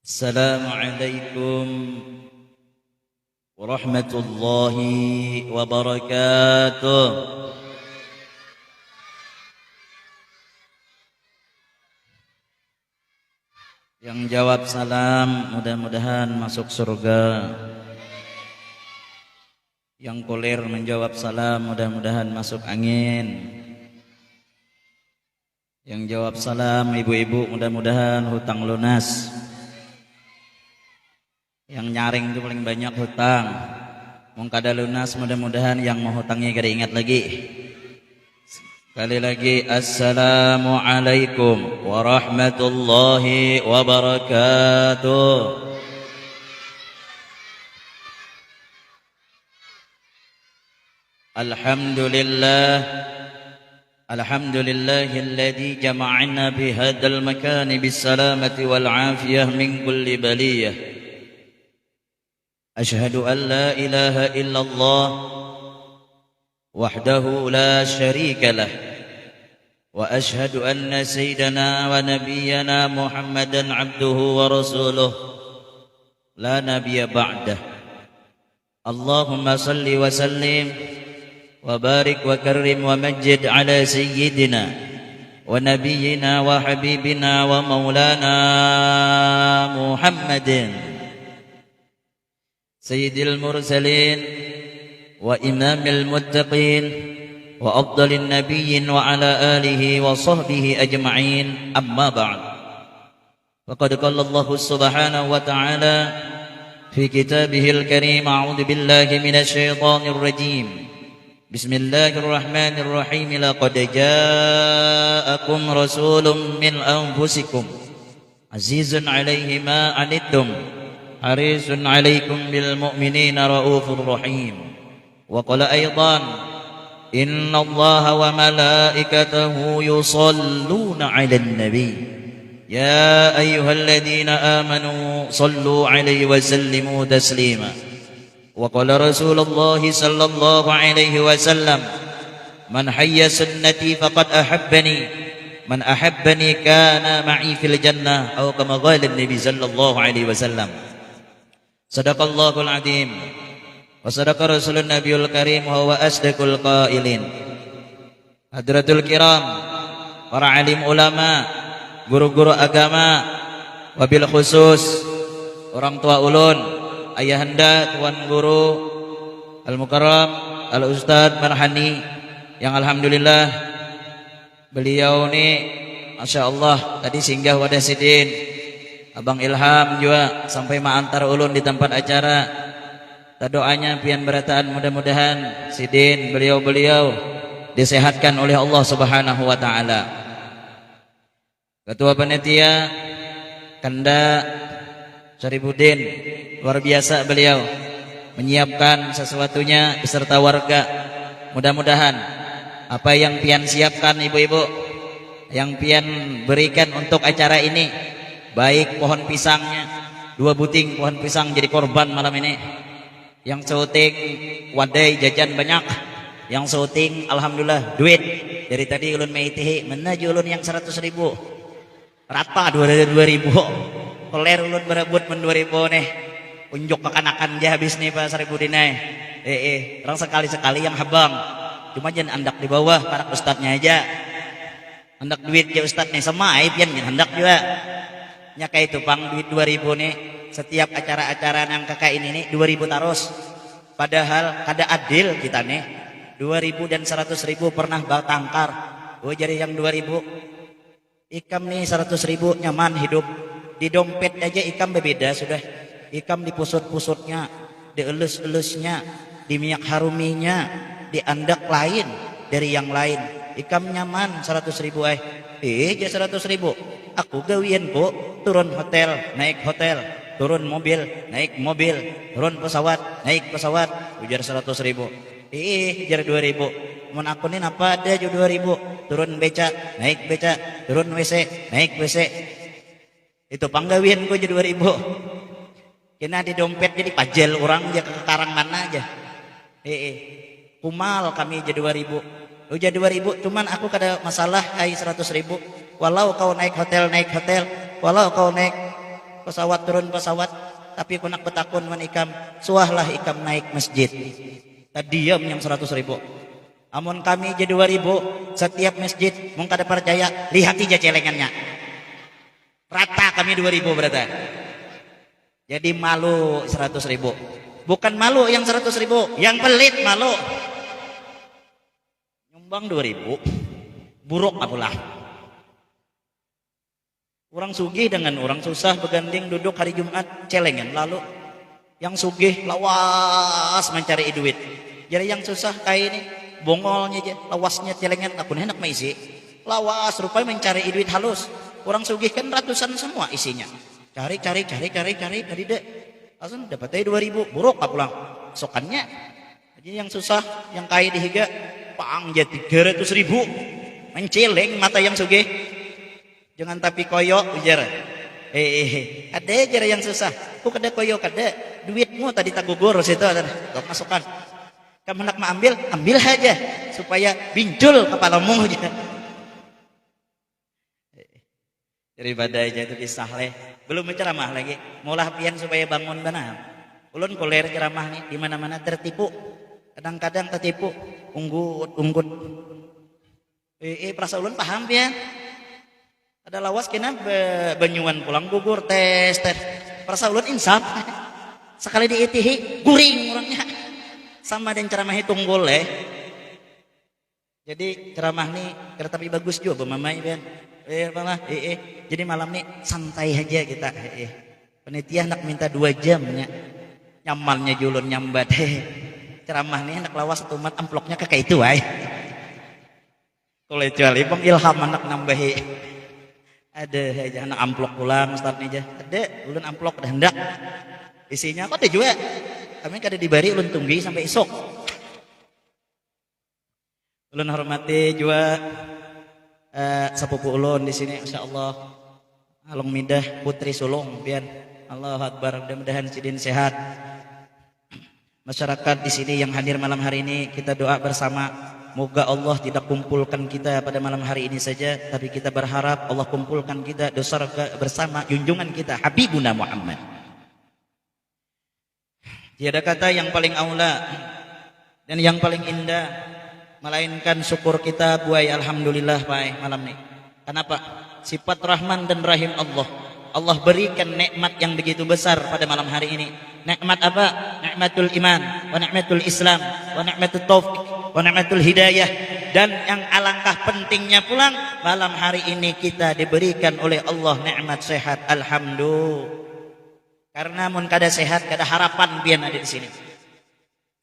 Assalamualaikum warahmatullahi wabarakatuh. Yang jawab salam mudah-mudahan masuk surga. Yang koler menjawab salam mudah-mudahan masuk angin. Yang jawab salam ibu-ibu mudah-mudahan hutang lunas. Yang nyaring itu paling banyak hutang. Mau kada lunas mudah-mudahan yang mau hutangnya kada ingat lagi. Sekali lagi assalamualaikum warahmatullahi wabarakatuh. Alhamdulillah. Alhamdulillahilladzi jama'ana bihadzal makani bisalamati wal afiyah min kulli baliyah. أشهد أن لا إله إلا الله وحده لا شريك له وأشهد أن سيدنا ونبينا محمدا عبده ورسوله لا نبي بعده اللهم صل وسلم وبارك وكرم ومجد على سيدنا ونبينا وحبيبنا ومولانا محمد سيد المرسلين وإمام المتقين وأفضل النبيين وعلى آله وصحبه أجمعين أما بعد فقد قال الله سبحانه وتعالى في كتابه الكريم أعوذ بالله من الشيطان الرجيم بسم الله الرحمن الرحيم لقد جاءكم رسول من أنفسكم عزيز عليه ما عنتم حريص عليكم بالمؤمنين رؤوف رحيم وقال أيضا إن الله وملائكته يصلون على النبي يا أيها الذين آمنوا صلوا عليه وسلموا تسليما وقال رسول الله صلى الله عليه وسلم من حي سنتي فقد أحبني من أحبني كان معي في الجنة أو كما قال النبي صلى الله عليه وسلم Sadaqallahul azim wa sadaqa rasulun nabiyul karim wa huwa asdaqul qailin. Hadratul kiram, para alim ulama, guru-guru agama, wabil khusus orang tua ulun, ayahanda tuan guru al-mukarram al-ustadz Marhani yang alhamdulillah beliau ini masyaallah tadi singgah wadah sidin. Abang Ilham juga sampai ma'antar ulun di tempat acara. Doanya pian berataan mudah-mudahan sidin beliau-beliau disehatkan oleh Allah Subhanahu wa taala. Ketua panitia Kanda Syarifudin luar biasa beliau menyiapkan sesuatunya beserta warga. Mudah-mudahan apa yang pian siapkan ibu-ibu, yang pian berikan untuk acara ini, baik pohon pisangnya, 2 buting pohon pisang jadi korban malam ini. Yang syuting wadai jajan banyak, yang syuting alhamdulillah duit. Dari tadi ulun meitihi menuju ulun yang 100.000 rata 2.000. Koler ulun berebut men 2.000 nih. Unjuk kekanakan aja habis nih Pak Sarifudin orang sekali-sekali yang habang. Cuma jangan andak di bawah para ustadznya aja. Andak duit ya ustadz nih sama pian hendak juga. Nya kayak itu pang duit 2.000 nih setiap acara-acara yang kakak ini nih 2.000 taros. Padahal kada adil kita nih 2.000 dan 100.000 pernah batangkar. Oh jadi yang 2.000 ikam nih 100.000 nyaman hidup. Di dompet aja ikam berbeda sudah. Ikam di pusut-pusutnya, di elus-elusnya, di minyak haruminya, di andak lain dari yang lain. Ikam nyaman 100.000 aja 100.000. Aku gawian po, turun hotel, naik hotel, turun mobil, naik mobil, turun pesawat, naik pesawat, ujar 100.000. Jar 2.000. Mun aku nih apa ada jo 2.000, turun beca, naik beca, turun WC, naik WC. Itu panggawian ko jo 2.000. Kena di dompet jadi pajel orang aja ke karang mana aja. Kumal kami jadi 2.000. Ujar 2.000, cuman aku kada masalah 100.000. Walau kau naik hotel, walau kau naik pesawat turun pesawat, tapi kunak betakun wan ikam, suahlah ikam naik masjid. Tadiam yang 100.000. Amun kami jadi 2.000 setiap masjid, mung kada percaya, lihat aja celengannya. Rata kami 2.000 berarti. Jadi malu 100.000. Bukan malu yang 100.000, yang pelit malu. Nyumbang 2.000, buruk apalah. Orang sugih dengan orang susah berganding duduk hari Jumat celengan lalu. Yang sugih lawas mencari duit. Jadi yang susah kayak ini bongolnya aja, lawasnya celengan, aku enak maisi. Lawas rupanya mencari duit halus. Orang sugih kan ratusan semua isinya. Cari tadi deh. Langsung dapat aja 2.000, buruk apa pulang. Sokannya. Jadi yang susah, yang kaya dihiga, pang jadi 300.000. Menceleng mata yang sugih. Jangan tapi koyok ujar. Ada aja yang susah. Ku kada koyok kada. Duitmu tadi tak gugur situ ada. Kau masukkan. Kamu hendak ambil aja supaya bincul kepalamu aja. Daripada aja itu disahleh. Belum ceramah lagi. Mulah pian supaya bangun benar. Ulun kuler ceramah nih di mana-mana tertipu. Kadang-kadang tertipu. Unggut. Perasa ulun paham pian. Ada lawas kena banyuan pulang gugur tes. Perasa ulun insaf. Sekali diitihi guring orangnya. Sama dan ceramah tunggul Jadi ceramah nih tapi bagus juga mamai pian. Jadi malam nih santai aja kita. Penitia nak minta 2 jamnya. Nyamannya julun nyambat. Ceramah nih nak lawas 1 mat amploknya kayak itu ay. Kalau kecuali Bang Ilham anak nambahi. Ada aja anak amplok pulang start nih aja. Ada ulun amplok dah hendak. Isinya kok ada juga. Kami kada dibari ulun tunggu sampai esok. Ulun hormati juga sepupu ulun di sini, insyaallah. Along midah Putri Sulung pian. Allahu Akbar, mudah-mudahan sidin sehat. Masyarakat di sini yang hadir malam hari ini kita doa bersama. Moga Allah tidak kumpulkan kita pada malam hari ini saja, tapi kita berharap Allah kumpulkan kita di surga bersama junjungan kita Habibuna Muhammad. Tiada kata yang paling aula dan yang paling indah melainkan syukur kita buai alhamdulillah Pak malam ini. Kenapa? Sifat Rahman dan Rahim Allah. Allah berikan nikmat yang begitu besar pada malam hari ini. Nikmat apa? Nikmatul iman, wa nikmatul Islam, wa nikmatul taufik, wa nikmatul hidayah. Dan yang alangkah pentingnya pulang malam hari ini kita diberikan oleh Allah nikmat sehat. Alhamdulillah. Karena mun kada sehat, kada harapan pian ada di sini.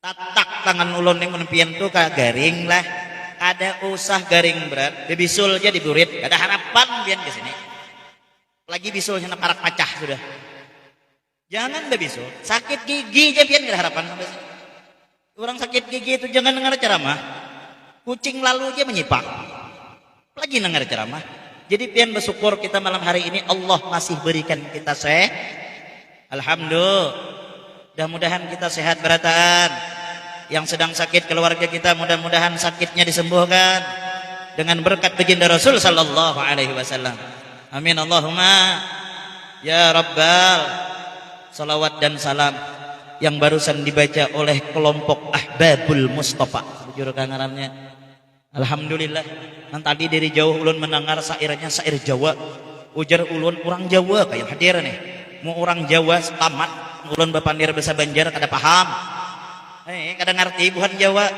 Tatak tangan ulun yang mun pian tu ka garing lah. Kada usah garing berat, dibisul aja diburit, kada harapan pian di sini. Lagi bisulnya nak parak pacah sudah. Jangan bisul, sakit gigi aja pian kada harapan sampai sini. Orang sakit gigi itu jangan dengar ceramah. Kucing lalu aja menyipak. Lagi dengar ceramah. Jadi pian bersyukur kita malam hari ini Allah masih berikan kita sehat. Alhamdulillah. Mudah-mudahan kita sehat berataan. Yang sedang sakit keluarga kita mudah-mudahan sakitnya disembuhkan dengan berkat baginda Rasul sallallahu alaihi wasallam. Amin Allahumma ya Rabbal. Salawat dan salam yang barusan dibaca oleh kelompok Ahbabul Mustafa. Bujur kangarannya. Alhamdulillah. Tadi dari jauh ulun mendengar sairnya sair Jawa. Ujar ulun orang Jawa kayak hadir nih. Mau orang Jawa selamat ulun bapandir bahasa Banjar kada paham. Kada ngerti bukan Jawa.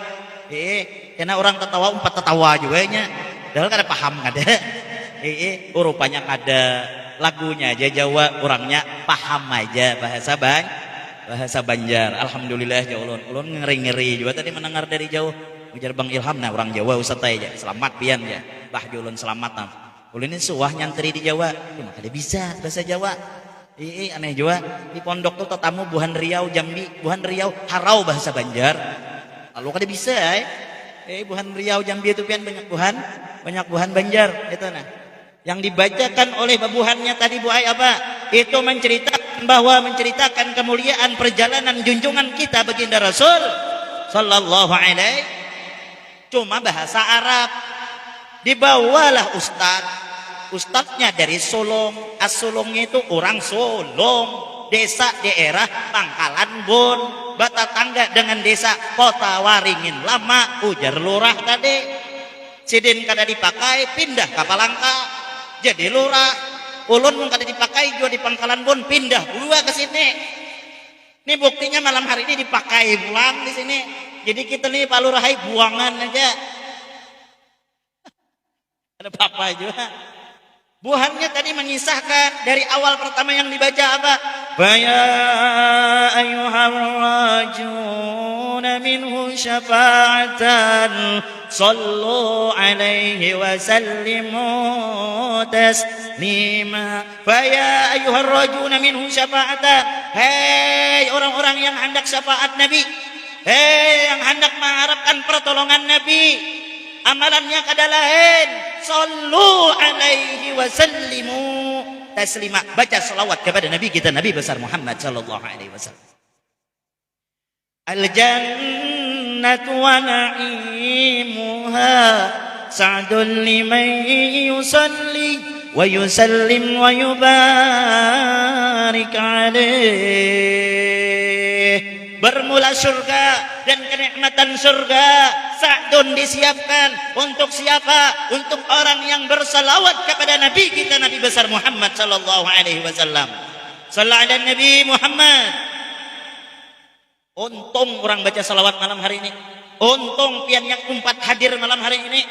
Karena orang tertawa umpat tertawa juga nya. Padahal kada paham kada. Rupanya kada lagunya aja Jawa, orangnya paham aja bahasa Banjar. Alhamdulillah ya ulun ngeri-ngeri juga tadi mendengar dari jauh. Ujar Bang Ilham nah orang Jawa usah aja. Selamat pian ya. Bah ulun selamat nah. Ulun ini suah nyantri di Jawa. Cuma kada bisa bahasa Jawa. Aneh juga di pondok tuh tetamu Buhan Riau Jambi, Buhan Riau Harau bahasa Banjar. Lalu kada bisa Buhan Riau Jambi itu pian banyak buhan Banjar itu nah. Yang dibacakan oleh babuhannya tadi buai apa? Itu menceritakan kemuliaan perjalanan junjungan kita baginda Rasul sallallahu alaihi. Cuma bahasa Arab. Dibawalah ustaz Ustadznya dari Solong. As-Solongnya itu orang Solong, desa daerah Pangkalan Bon, batatangga dengan desa Kota Waringin Lama. Ujar lurah tadi, sidin kada dipakai pindah ke Palangka jadi lurah. Ulun mun kada dipakai juga di Pangkalan Bon, pindah dua ke sini. Ini buktinya malam hari ini dipakai pulang di sini. Jadi kita nih Pak Lurah buangan aja. Ada apa-apa juga. Buahannya tadi mengisahkan dari awal pertama yang dibaca apa? Faya ayyuhar rajuna minhu syafa'atan sallu alaihi wa sallimu taslima. Faya ayyuhar rajuna minhu syafa'atan. Hei orang-orang yang hendak syafaat Nabi, hei yang hendak mengharapkan pertolongan Nabi, amalannya kada lain, sallu alaihi wa sallimu taslima. Baca selawat kepada Nabi kita, Nabi besar Muhammad sallallahu alaihi wasallam. Al jannatu wa na'imuha sa'dun liman yusalli wa yusallim wa yubarik alaih. Bermula surga dan kenikmatan surga sa'dun disiapkan untuk siapa? Untuk orang yang bersalawat kepada Nabi kita, Nabi besar Muhammad sallallahu alaihi wasallam. Sallallahu alaihi Nabi Muhammad. Untung orang baca salawat malam hari ini. Untung pian yang umpat hadir malam hari ini.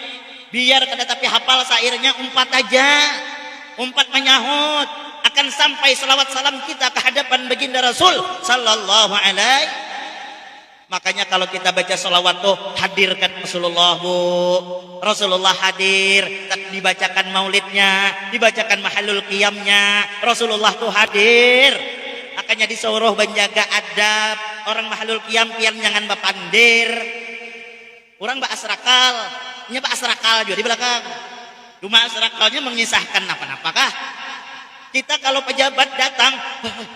Biar kada tapi hafal sairnya umpat aja. Umpat menyahut akan sampai salawat salam kita ke hadapan baginda Rasul sallallahu alaihi. Makanya kalau kita baca salawat tuh hadirkan Rasulullah, Bu. Rasulullah hadir, dibacakan maulidnya, dibacakan mahalul qiyamnya. Rasulullah tuh hadir. Makanya disuruh menjaga adab. Orang mahalul qiyam pian jangan bapandir. Orang ba asrakal, nya ba asrakal juga di belakang. Cuma asrakalnya mengisahkan apa-apakah? Kita kalau pejabat datang,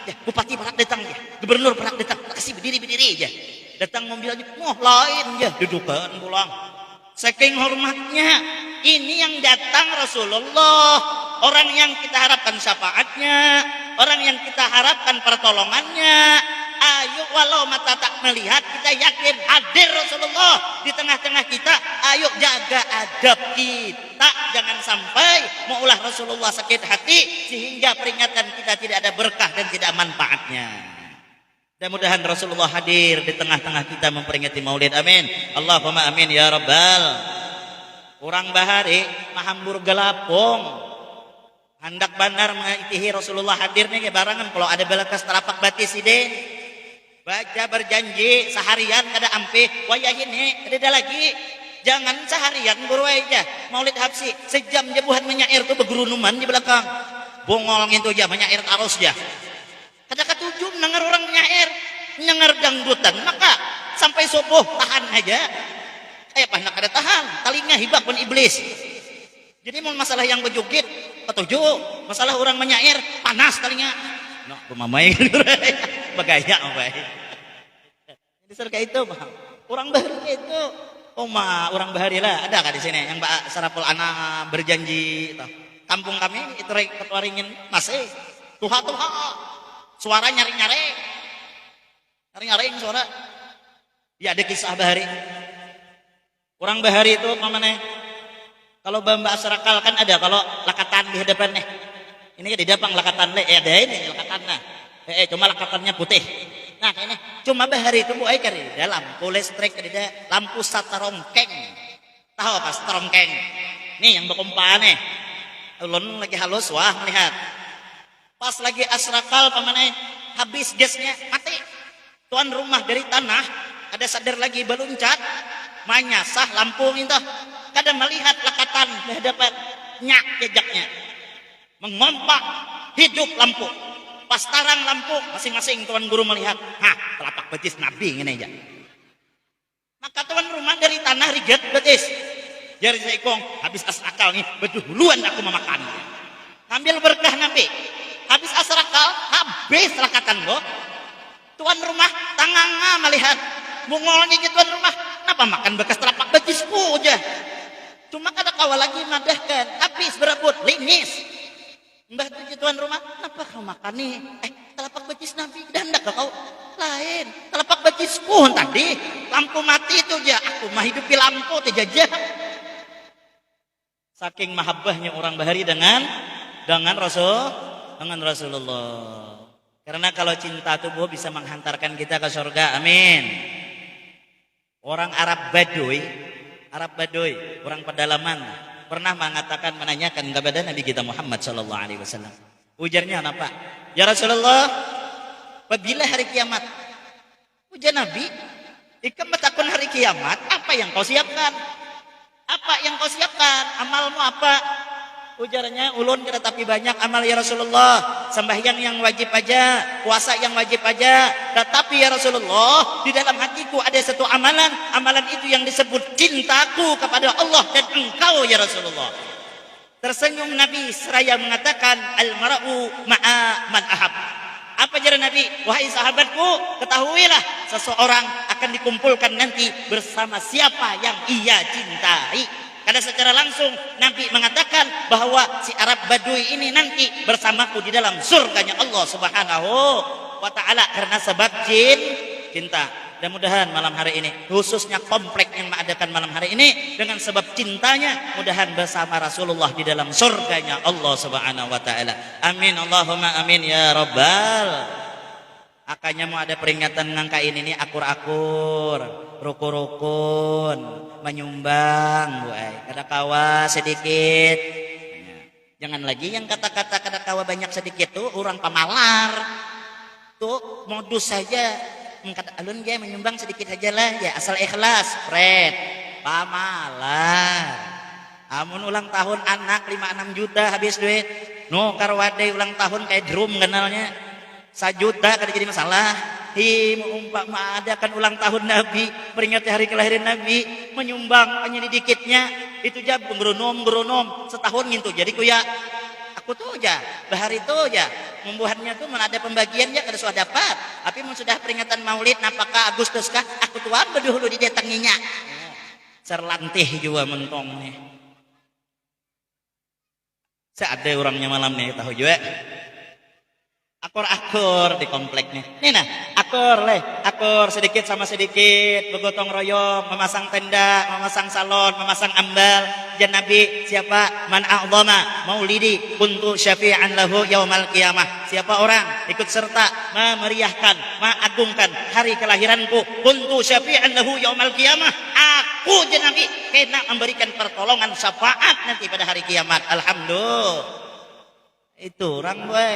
ya, bupati pernah datang ya, gubernur pernah datang, kasih berdiri aja. Datang mobilnya, lain ya, dudukan pulang. Saking hormatnya, ini yang datang Rasulullah, orang yang kita harapkan syafaatnya, orang yang kita harapkan pertolongannya. Ayo walau mata tak melihat, kita yakin hadir Rasulullah di tengah-tengah kita. Ayo jaga adab kita, jangan sampai maulah Rasulullah sakit hati sehingga peringatan kita tidak ada berkah dan tidak manfaatnya. Mudah-mudahan Rasulullah hadir di tengah-tengah kita memperingati Maulid. Amin. Allahumma amin ya rabbal. Orang bahari mahambur gelapong. Hendak benar mengitihi Rasulullah hadir nih barangan kalau ada belakas terapak batis ide. Baca berjanji seharian kada ampe wayah ini ada lagi. Jangan seharian buru aja. Maulid Habsi sejam jebuhan menyair tuh begerunuman di belakang. Bongol itu aja menyair arus aja. Kada ketujuh dengar orang menyair, dengar dangdutan, maka sampai subuh tahan aja. Apa nak kada tahan? Talinya hibah pun iblis. Jadi mau masalah yang bejugit ketujuh, masalah orang menyair panas talinya. No, pemamai bagaya baik. Jadi serga itu, orang bahari itu. Orang bahari lah, ada kah di sini yang Mbak Sarapul anak berjanji toh. Kampung kami itu Ketua Ringin masih tuha suara nyaring suara. Ya ada kisah bahari. Orang bahari itu mana? Kalau Mbak Sarakal kan ada kalau lakatan di hadapan nih. Ini di depan lakatan le, ada ini lakatan nah. Cuma lakatannya putih. Nah ini cuma bahari itu buai kari dalam listrik ada lampu satarongkeng. Tahu apa satarongkeng? Nih yang berkumpah nih. Ulun lagi halus wah melihat. Pas lagi asrakal pamanai habis gasnya mati. Tuan rumah dari tanah ada sadar lagi beluncat. Manyasah lampu itu. Kadang melihat lakatan di hadapan nyak jejaknya. Mengompak hidup lampu. Pas tarang lampu masing-masing tuan guru melihat, telapak betis Nabi ini aja. Maka tuan rumah dari tanah riget betis. Jari seikong habis asrakal nih, beduluan aku memakan. Ambil berkah Nabi. Habis asrakal, habis lakatan lo. Tuan rumah tanganga melihat bungolnya tuan rumah. Kenapa makan bekas telapak betisku aja? Cuma kada kawa lagi madahkan, habis berebut, limis. Mbah tujuh tuan rumah, kenapa kau makan nih? Telapak betis Nabi, dan enggak kau lain. Telapak betisku tadi, lampu mati itu aja. Aku mah hidupi lampu terjajah. Saking mahabbahnya orang Bahari dengan Rasulullah. Karena kalau cinta itu bisa menghantarkan kita ke surga. Amin. Orang Arab Baduy, orang pedalaman pernah mengatakan, menanyakan kepada Nabi kita Muhammad sallallahu alaihi wasallam. Ujarnya apa? Ya Rasulullah, apabila hari kiamat? Ujar Nabi, ikam betakun hari kiamat, apa yang kau siapkan? Apa yang kau siapkan? Amalmu apa? Ujarnya, ulun kita tapi banyak amal ya Rasulullah. Sembahyang yang wajib aja, puasa yang wajib aja. Tetapi ya Rasulullah, di dalam hatiku ada satu amalan. Amalan itu yang disebut cintaku kepada Allah dan engkau ya Rasulullah. Tersenyum Nabi seraya mengatakan, al-mar'u ma'a man ahab. Apa jalan Nabi? Wahai sahabatku, ketahuilah seseorang akan dikumpulkan nanti bersama siapa yang ia cintai. Karena secara langsung Nabi mengatakan bahwa si Arab Baduy ini nanti bersamaku di dalam surganya Allah Subhanahu wa ta'ala karena sebab cinta. Mudah-mudahan malam hari ini, khususnya komplek yang mengadakan malam hari ini, dengan sebab cintanya, mudahan bersama Rasulullah di dalam surganya Allah Subhanahu wa ta'ala. Amin Allahumma amin ya Rabbal. Akanya mau ada peringatan ngangka ini nih, akur-akur, rukun-rukun, menyumbang, kada kawa sedikit. Jangan lagi yang kata-kata kada kawa banyak sedikit tuh orang pamalar. Tuh modus saja. Kata alun dia menyumbang sedikit saja lah, ya asal ikhlas, Fred. Pamalar. Amun ulang tahun anak 5-6 juta habis duit. No karwade ulang tahun kayak drum kenalnya. 1 juta kada jadi masalah. Umpama adakan ulang tahun Nabi, peringati hari kelahiran Nabi, menyumbang hanya dikitnya, itu aja beronom setahun gitu. Jadi kuya aku tuh aja, bahari itu aja, membuatnya tuh mana ada pembagian ya kada sudah dapat. Tapi mun sudah peringatan Maulid, napakah Agustus kah? Aku tuan bedahulu didatanginya. Serlantih juga mentong nih. Seada orangnya malam nih tahu juga. Akur-akur di kompleknya. Nih nah, akur sedikit sama sedikit, bergotong royong, memasang tenda, memasang salon, memasang ambal. Dan Nabi siapa? Man a'zama maulidi kuntu syafi'an lahu yaumal qiyamah. Siapa orang ikut serta memeriahkan, mengagungkan hari kelahiranku, kuntu syafi'an lahu yaumal qiyamah. Aku dan Nabi kena memberikan pertolongan syafaat nanti pada hari kiamat. Alhamdulillah. Itu orang boy.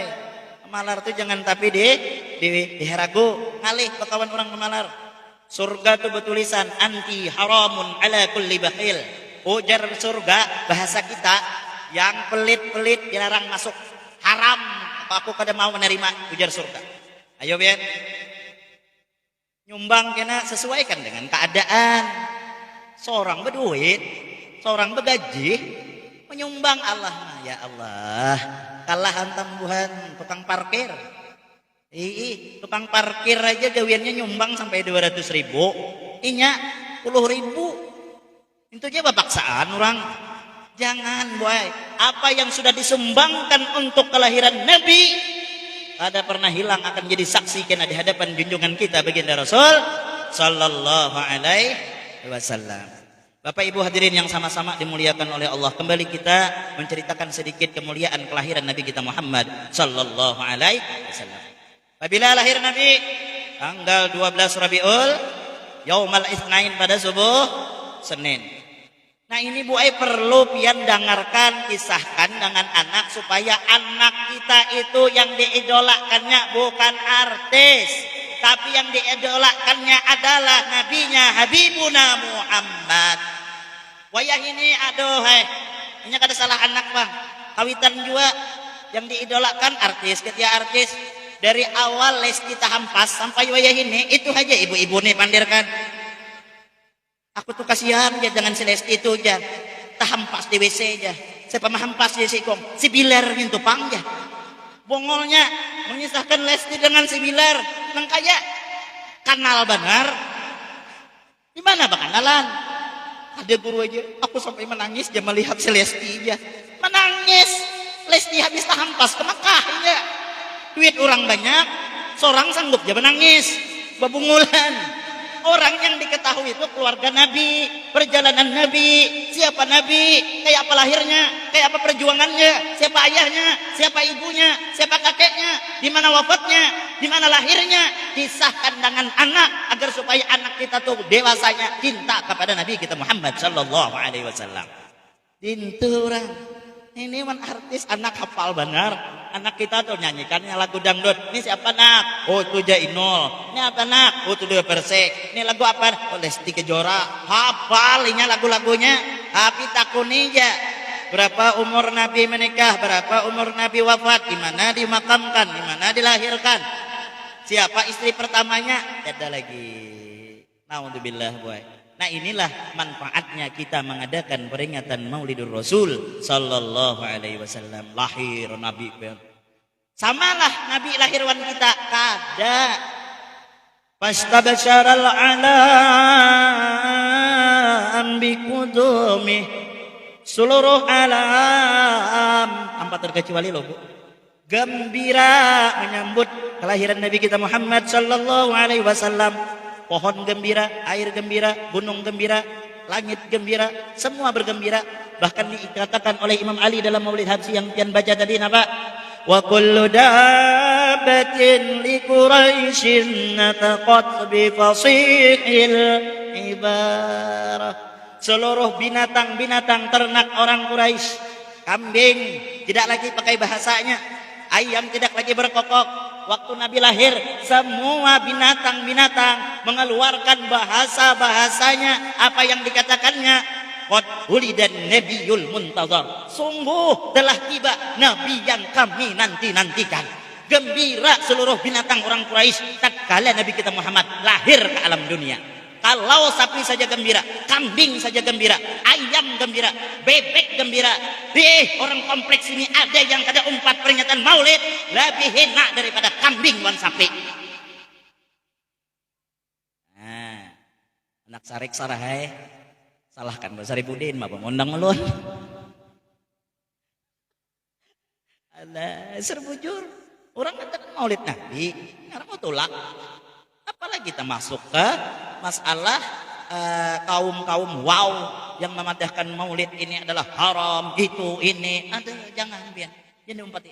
Pemalar itu jangan tapi diheragu ngalih pekawan orang pemalar. Surga itu bertulisan anti haramun ala kulli bakhil. Ujar surga bahasa kita yang pelit-pelit dilarang masuk. Haram aku kada mau menerima ujar surga. Ayo biar nyumbang kena sesuaikan dengan keadaan. Seorang berduit, seorang bergaji, menyumbang Allah. Ya Allah, kalah antambuhan tukang parkir. Tukang parkir aja gawiannya nyumbang sampai 200.000. Inya 10.000. Itu aja bapaksaan orang. Jangan boy. Apa yang sudah disumbangkan untuk kelahiran Nabi ada pernah hilang, akan jadi saksi kena di hadapan junjungan kita baginda Rasul sallallahu alaihi wasallam. Bapak Ibu hadirin yang sama-sama dimuliakan oleh Allah, kembali kita menceritakan sedikit kemuliaan kelahiran Nabi kita Muhammad sallallahu alaihi wasallam. Apabila lahir Nabi tanggal 12 Rabiul Yaumal Itsnain pada subuh Senin. Nah ini Bu Ai perlu pian dengarkan, kisahkan dengan anak supaya anak kita itu yang diidolakannya bukan artis, tapi yang diidolakannya adalah nabinya Habibuna Muhammad. Wayah ini aduh ini kada salah anak bang, kawitan juga yang diidolakan artis, ketia artis dari awal Lesti Tahampas sampai wayah ini itu aja ibu-ibu nih pandirkan. Aku tuh kasihan ya dengan si Lesti itu aja, Tahampas di WC aja. Siapa mahampas di sikong, si Bilar gitu pang ya. Bongolnya menyisahkan Lesti dengan si Bilar, nang kaya kanal benar. Di mana bang kanalan? Ada guru aja, aku sampai menangis dia melihat si Lesti aja. Menangis. Lesti habis hampas ke Mekah ya. Duit orang banyak, seorang sanggup dia menangis. Babungulan. Orang yang diketahui itu keluarga Nabi, perjalanan Nabi, siapa Nabi, kayak apa lahirnya, kayak apa perjuangannya, siapa ayahnya, siapa ibunya, siapa kakeknya, di mana wafatnya, di mana lahirnya, kisahkan dengan anak agar supaya anak kita tuh dewasanya cinta kepada Nabi kita Muhammad sallallahu alaihi wasallam. Dinturan. Ini man artis anak hafal benar. Anak kita tuh nyanyikannya lagu dangdut. Ini siapa nak? Oh itu Jainul. Ini apa nak? Oh itu Dewa Persik. Ini lagu apa? Oh Lesti Kejora. Hafal ini lagu-lagunya. Tapi takuni aja. Berapa umur Nabi menikah? Berapa umur Nabi wafat? Di mana dimakamkan? Di mana dilahirkan? Siapa istri pertamanya? Ada lagi. Naudzubillah boy. Nah inilah manfaatnya kita mengadakan peringatan Maulidur Rasul sallallahu alaihi wasallam. Lahir Nabi. Samalah Nabi lahiran kita kada. Fastabasharal alam biqudumi. Seluruh alam tanpa terkecuali loh Bu. Gembira menyambut kelahiran Nabi kita Muhammad sallallahu alaihi wasallam. Pohon gembira, air gembira, gunung gembira, langit gembira, semua bergembira. Bahkan dikatakan oleh Imam Ali dalam Maulid Habsyi yang pian baca tadi apa? Wa kullu dabbatin li Quraisyin nataqat bi fasihil ibarah. Seluruh binatang-binatang ternak orang Quraisy, kambing tidak lagi pakai bahasanya, ayam tidak lagi berkokok. Waktu Nabi lahir, semua binatang-binatang mengeluarkan bahasa-bahasanya. Apa yang dikatakannya? Qad ulidan nabiyul muntazar. Sungguh telah tiba Nabi yang kami nanti-nantikan. Gembira seluruh binatang orang Quraisy tatkala Nabi kita Muhammad lahir ke alam dunia. Kalau sapi saja gembira, kambing saja gembira, ayam gembira, bebek gembira. Orang kompleks ini ada yang kada umpat peringatan Maulid lebih enak daripada kambing wan sapi. Nah, anak sarik sarahai salahkan Mbak Saripudin mah pemondang melun. Alah, serbujur. Orang kata Maulid Nabi, orang mau tolak. Apalagi kita masuk ke masalah kaum-kaum wow yang memadahkan Maulid ini adalah haram, itu ini. Aduh, jangan biar. Jangan umpati.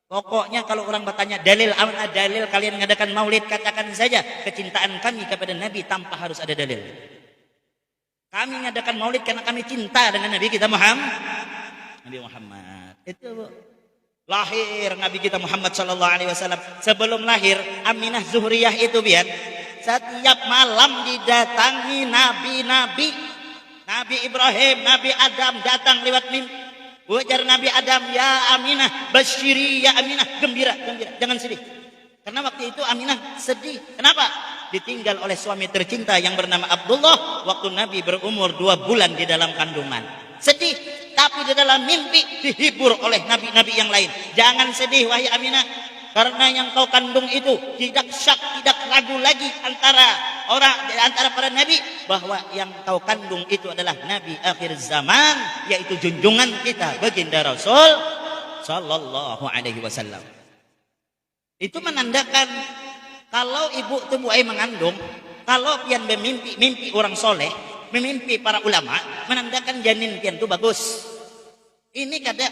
Pokoknya kalau orang bertanya dalil mana dalil kalian mengadakan Maulid, katakan saja kecintaan kami kepada Nabi tanpa harus ada dalil. Kami mengadakan Maulid karena kami cinta dengan Nabi kita Muhammad. Nabi Muhammad. Itu Bu. Lahir Nabi kita Muhammad sallallahu alaihi wasallam. Sebelum lahir Aminah Zuhriyah itu biar setiap malam didatangi nabi-nabi. Nabi Ibrahim, Nabi Adam datang lewat mimpi. Ujar Nabi Adam, ya Aminah, basyiri ya Aminah, gembira, gembira, jangan sedih. Karena waktu itu Aminah sedih. Kenapa? Ditinggal oleh suami tercinta yang bernama Abdullah waktu Nabi berumur 2 bulan di dalam kandungan. Sedih, tapi di dalam mimpi dihibur oleh nabi-nabi yang lain. Jangan sedih wahai Aminah, karena yang kau kandung itu tidak syak, tidak ragu lagi antara para nabi bahwa yang kau kandung itu adalah nabi akhir zaman, yaitu junjungan kita baginda Rasul sallallahu alaihi wasallam. Itu menandakan kalau ibu itu buai mengandung, kalau pian mimpi orang soleh, memimpi para ulama, menandakan janin pian itu bagus. Ini kada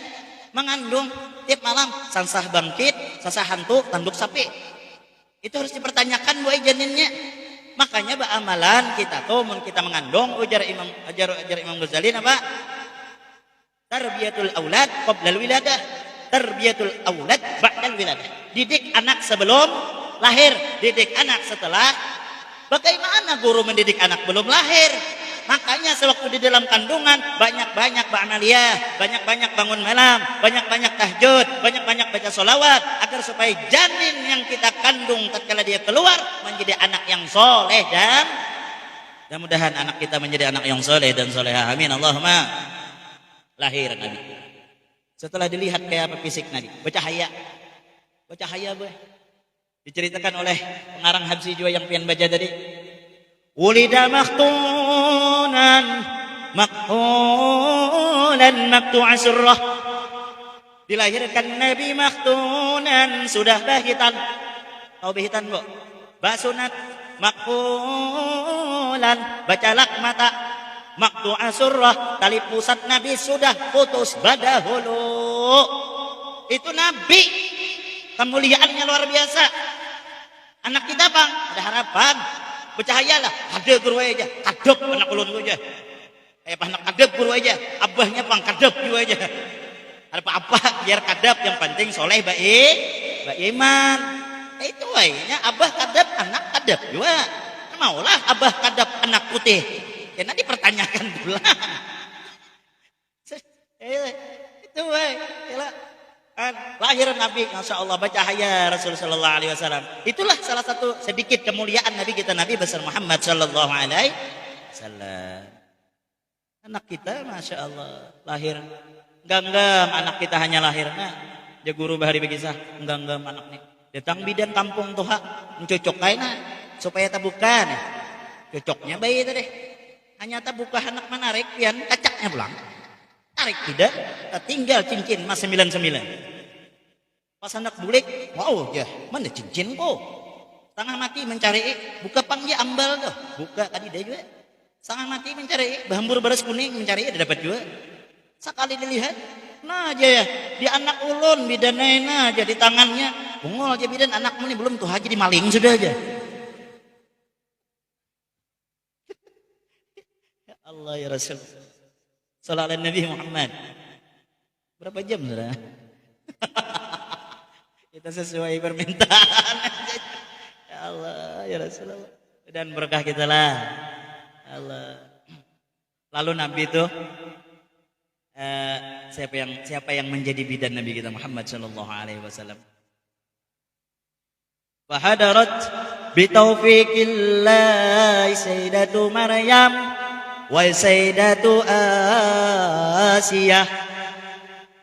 mengandung tiap malam sansah bangkit, sasah hantu, tanduk sapi. Itu harus dipertanyakan buai janinnya. Makanya amalan kita tuh mun kita mengandung ujar Imam Ghazali apa? Tarbiyatul aulad qabla wiladah, tarbiyatul aulad ba'dal wiladah. Didik anak sebelum lahir, didik anak setelah. Bagaimana guru mendidik anak belum lahir? Makanya sewaktu di dalam kandungan banyak-banyak ba'amaliyah, banyak-banyak bangun malam, banyak-banyak tahajud, banyak-banyak baca sholawat agar supaya janin yang kita kandung tatkala dia keluar menjadi anak yang soleh dan mudah-mudahan anak kita menjadi anak yang soleh dan solehah. Amin Allahumma. Lahir Nabi. Setelah dilihat kayak apa fisik Nabi, bercahaya boy. Diceritakan oleh pengarang Habsyi juga yang pian baca tadi. Ulida makhtunan makhulan maqtu'a surrah. Dilahirkan Nabi maktunan, sudah bahitan. Tahu bahitan, Bu? Basunat makhulan, bacalak mata. Maqtu'a surrah, tali pusat Nabi sudah putus badahulu. Itu Nabi, kemuliaannya luar biasa. Anak kita bang, ada harapan, bercahayalah. Ada guru aja, kadep anak ulun aja. Anak kadep guru aja, abahnya bang kadep juga aja. Ada apa-apa biar kadep, yang penting soleh baik, iman. Itu wainya abah kadep, anak kadep juga. Maulah abah kadep anak putih. Karena dipertanyakan pula. Itu wai, lahir Nabi, masya Allah, bercahaya Rasul Sallallahu Alaihi Wasallam. Itulah salah satu sedikit kemuliaan Nabi kita, Nabi besar Muhammad Sallallahu Alaihi Wasallam. Anak kita, masya Allah, lahir. Enggam anak kita hanya lahirnya. Dia guru bahari begisah, enggam anaknya. Datang bidan kampung tuh mencocok kaina supaya tabukan. Cocoknya bayi itu deh. Hanya tabuka anak menarik, pian kacaknya pulang. Tarik tidak, tinggal cincin mas 99. Pas anak bulik, wow ya, mana cincin kok? Tengah mati mencari, buka pangnya ambal tuh, buka tadi dia juga. Sangat mati mencari, bahambur baras kuning mencari, ada dapat juga. Sekali dilihat, nah aja ya, di anak ulun bidanain aja di tangannya, bungol aja bidan anakmu ini belum tuh haji di maling sudah aja. Ya Allah ya Rasul. Sallallahu alaihi Nabi Muhammad. Berapa jam sudah? Kita sesuai permintaan. Ya Allah ya Rasulullah. Dan berkah kita lah. Allah. Lalu Nabi itu siapa yang menjadi bidan Nabi kita Muhammad sallallahu alaihi wasallam? Fahadarat bitaufiqillah sayyidatu Maryam wa sayyidatu Asiyah.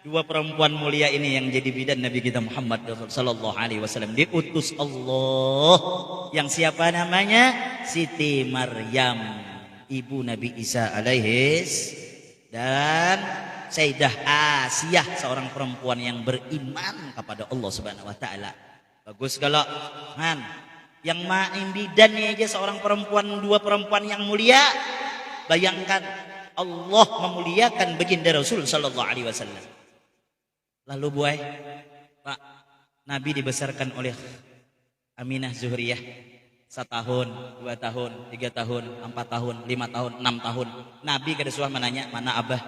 Dua perempuan mulia ini yang jadi bidan Nabi kita Muhammad sallallahu alaihi wasallam, diutus Allah. Yang siapa namanya? Siti Maryam, ibu Nabi Isa alaihis, dan Sayyidah Asiyah, seorang perempuan yang beriman kepada Allah Subhanahu wa taala. Bagus kalau man yang main bidan aja seorang perempuan, dua perempuan yang mulia. Bayangkan Allah memuliakan baginda Rasul sallallahu alaihi wasallam. Lalu buai, Pak, Nabi dibesarkan oleh Aminah Zuhriyah 1 tahun, 2 tahun, 3 tahun, 4 tahun, 5 tahun, 6 tahun. Nabi kada suah menanya mana abah.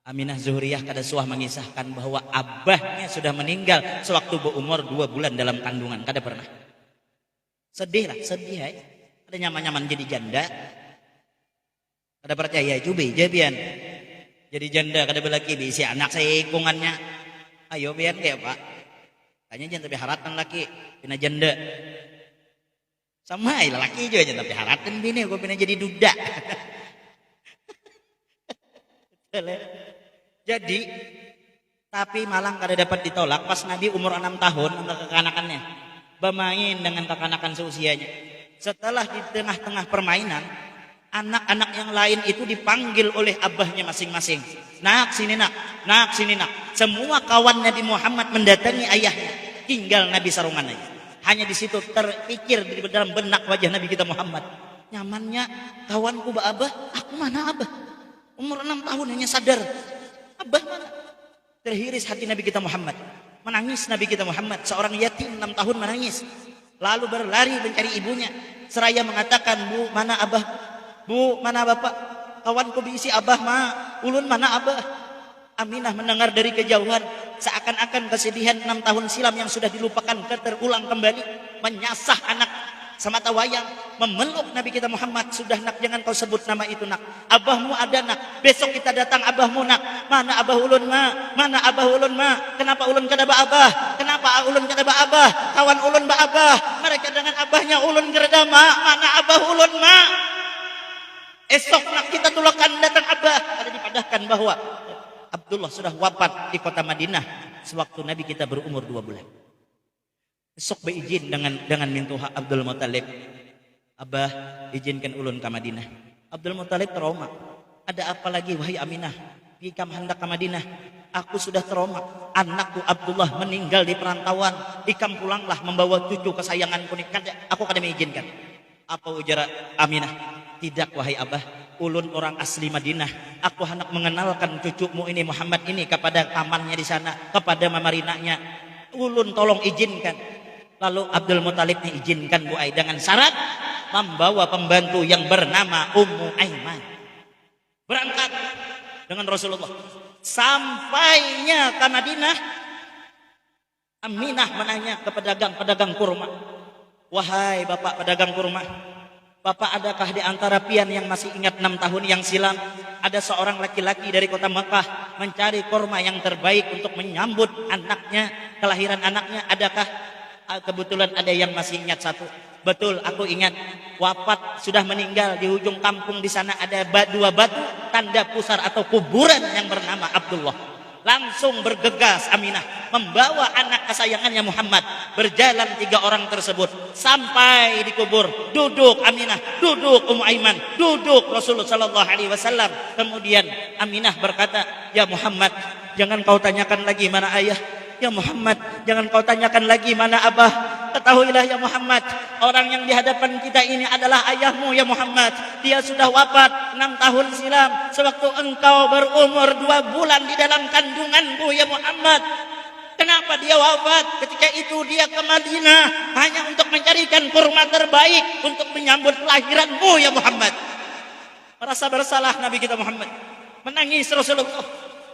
Aminah Zuhriyah kada suah mengisahkan bahwa abahnya sudah meninggal sewaktu berumur 2 bulan dalam kandungan. Kada pernah. Sedih lah, sedih ya. Ada nyaman-nyaman jadi janda. Kada percaya juga jabian. Jadi janda kada belaki diisi anak seikungannya. Ayo biar kayak Pak. Tanya jangan tapi haratan laki, pina janda. Sama laki juga jangan tapi haratan bini gua pina jadi duda. Jadi tapi malang kada dapat ditolak pas Nabi umur 6 tahun untuk kekanakannya. Bermain dengan kekanakan seusianya. Setelah di tengah-tengah permainan, anak-anak yang lain itu dipanggil oleh abahnya masing-masing. Nak sini nak, nak sini nak. Semua kawan Nabi Muhammad mendatangi ayahnya. Tinggal Nabi sarungan aja. Hanya di situ terpikir di dalam benak wajah Nabi kita Muhammad. Nyamannya kawanku ba abah, aku mana abah? Umur 6 tahun hanya sadar. Abah mana? Terhiris hati Nabi kita Muhammad. Menangis Nabi kita Muhammad. Seorang yatim 6 tahun menangis. Lalu berlari mencari ibunya. Seraya mengatakan, Bu, mana abah? Bu, mana bapak? Kawanku diisi abah ma, ulun mana abah? Aminah mendengar dari kejauhan, seakan-akan kesedihan 6 tahun silam yang sudah dilupakan terulang kembali, menyasah anak semata wayang, memeluk Nabi kita Muhammad. Sudah nak, jangan kau sebut nama itu nak. Abahmu ada nak, besok kita datang abahmu nak. Mana abah ulun ma? Mana abah ulun ma? Kenapa ulun kada ba abah? Kenapa ulun kada ba abah? Kawan ulun ba abah? Mereka dengan abahnya ulun kada ma. Mana abah ulun ma? Esok nak kita tulakan datang abah. Ada dipadahkan bahwa Abdullah sudah wafat di kota Madinah sewaktu Nabi kita berumur 2 bulan. Esok berizin dengan mintuha Abdul Muttalib. Abah izinkan ulun ke Madinah. Abdul Muttalib trauma. Ada apa lagi wahai Aminah? Ikam hendak ke Madinah. Aku sudah trauma. Anakku Abdullah meninggal di perantauan. Ikam pulanglah membawa cucu kesayanganku ini. Aku kada mengizinkan. Apa ujar Aminah? Tidak wahai Abah. Ulun orang asli Madinah. Aku hendak mengenalkan cucumu ini Muhammad ini kepada pamannya di sana, kepada mamarinanya. Ulun tolong izinkan. Lalu Abdul Muthalib izinkan Bu Ai dengan syarat membawa pembantu yang bernama Ummu Aiman. Berangkat dengan Rasulullah. Sampainya ke Madinah, Aminah menanya ke pedagang kurma. Wahai bapak pedagang kurma, bapak adakah di antara pian yang masih ingat 6 tahun yang silam ada seorang laki-laki dari kota Mekah mencari kurma yang terbaik untuk menyambut anaknya, kelahiran anaknya? Adakah? Kebetulan ada yang masih ingat satu. Betul, aku ingat. Wafat, sudah meninggal di ujung kampung di sana ada 2 batu tanda pusar atau kuburan yang bernama Abdullah. Langsung bergegas Aminah membawa anak kesayangannya Muhammad. Berjalan 3 orang tersebut sampai di kubur. Duduk Aminah, duduk Ummu Aiman, duduk Rasulullah sallallahu alaihi wasallam. Kemudian Aminah berkata, "Ya Muhammad, jangan kau tanyakan lagi mana ayah. Ya Muhammad, jangan kau tanyakan lagi mana abah. Ketahuilah ya Muhammad, orang yang di hadapan kita ini adalah ayahmu ya Muhammad. Dia sudah wafat 6 tahun silam sewaktu engkau berumur 2 bulan di dalam kandunganmu ya Muhammad. Kenapa dia wafat? Ketika itu dia ke Madinah hanya untuk mencarikan kurma terbaik untuk menyambut kelahiranmu ya Muhammad." Merasa bersalah Nabi kita Muhammad. Menangis Rasulullah.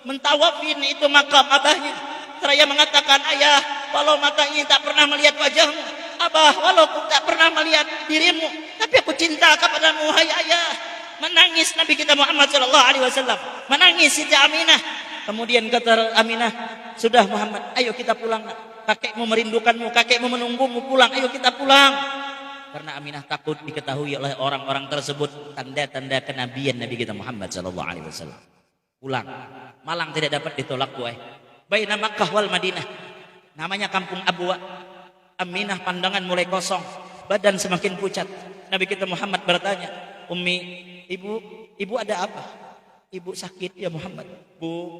Mentawafin itu makam abahnya. Seraya mengatakan, "Ayah, walau mata ini tak pernah melihat wajahmu. Abah, walau aku tak pernah melihat dirimu, tapi aku cinta kepadamu, hai ayah." Menangis Nabi kita Muhammad sallallahu alaihi wasallam. Menangis Siti Aminah. Kemudian kata Aminah, "Sudah Muhammad, ayo kita pulang. Kakekmu merindukanmu, kakekmu menunggumu, pulang. Ayo kita pulang." Karena Aminah takut diketahui oleh orang-orang tersebut tanda-tanda kenabian Nabi kita Muhammad sallallahu alaihi wasallam. Pulang. Malang tidak dapat ditolak, buai. Baina Makkah wal Madinah. Namanya kampung Abwa. Aminah pandangan mulai kosong, badan semakin pucat. Nabi kita Muhammad bertanya, "Ummi, ibu ada apa?" "Ibu sakit ya Muhammad." "Bu,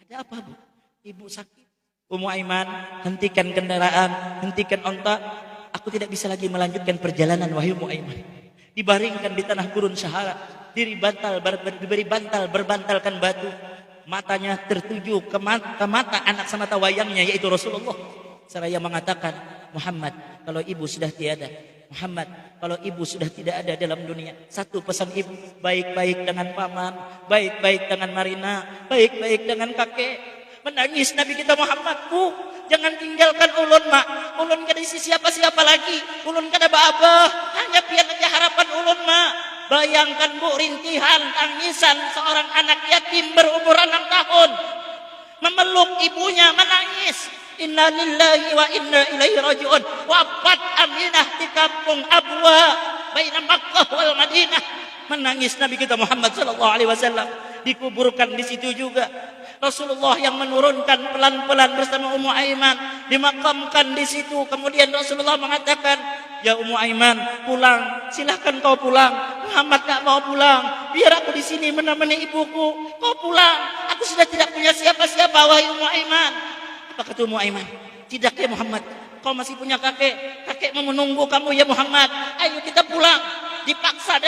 ada apa Bu?" "Ibu sakit." "Ummu Aiman, hentikan kendaraan, hentikan onta. Aku tidak bisa lagi melanjutkan perjalanan wahai Ummu Aiman." Dibaringkan di tanah gurun Sahara, diberi bantal berbantalkan batu. Matanya tertuju ke mata anak semata wayangnya yaitu Rasulullah. Seraya mengatakan, "Muhammad, kalau ibu sudah tiada, Muhammad, kalau ibu sudah tidak ada dalam dunia, satu pesan ibu, baik-baik dengan paman, baik-baik dengan Marina, baik-baik dengan kakek." Menangis Nabi kita Muhammad, "Bu, jangan tinggalkan ulun mak. Ulun kada isi siapa-siapa lagi. Ulun kada ba-abah. Hanya pian aja harapan ulun mak." Bayangkan Bu, rintihan tangisan seorang anak yatim berumur 6 tahun memeluk ibunya menangis. Inna lillahi wa inna ilaihi raji'un. Wafat Aminah di kampung Abwa baina Makkah wal Madinah. Menangis Nabi kita Muhammad sallallahu alaihi wasallam. Dikuburkan di situ juga. Rasulullah yang menurunkan pelan-pelan bersama Ummu Aiman, dimakamkan di situ. Kemudian Rasulullah mengatakan, "Ya Ummu Aiman, pulang. Silahkan kau pulang. Muhammad tak mau pulang. Biar aku di sini menemani ibuku. Kau pulang. Aku sudah tidak punya siapa-siapa wahai Ummu Aiman." Apa kata Ummu Aiman? "Tidak ya Muhammad. Kau masih punya kakek. Kakek mau menunggu kamu ya Muhammad. Ayo kita pulang." Dipaksa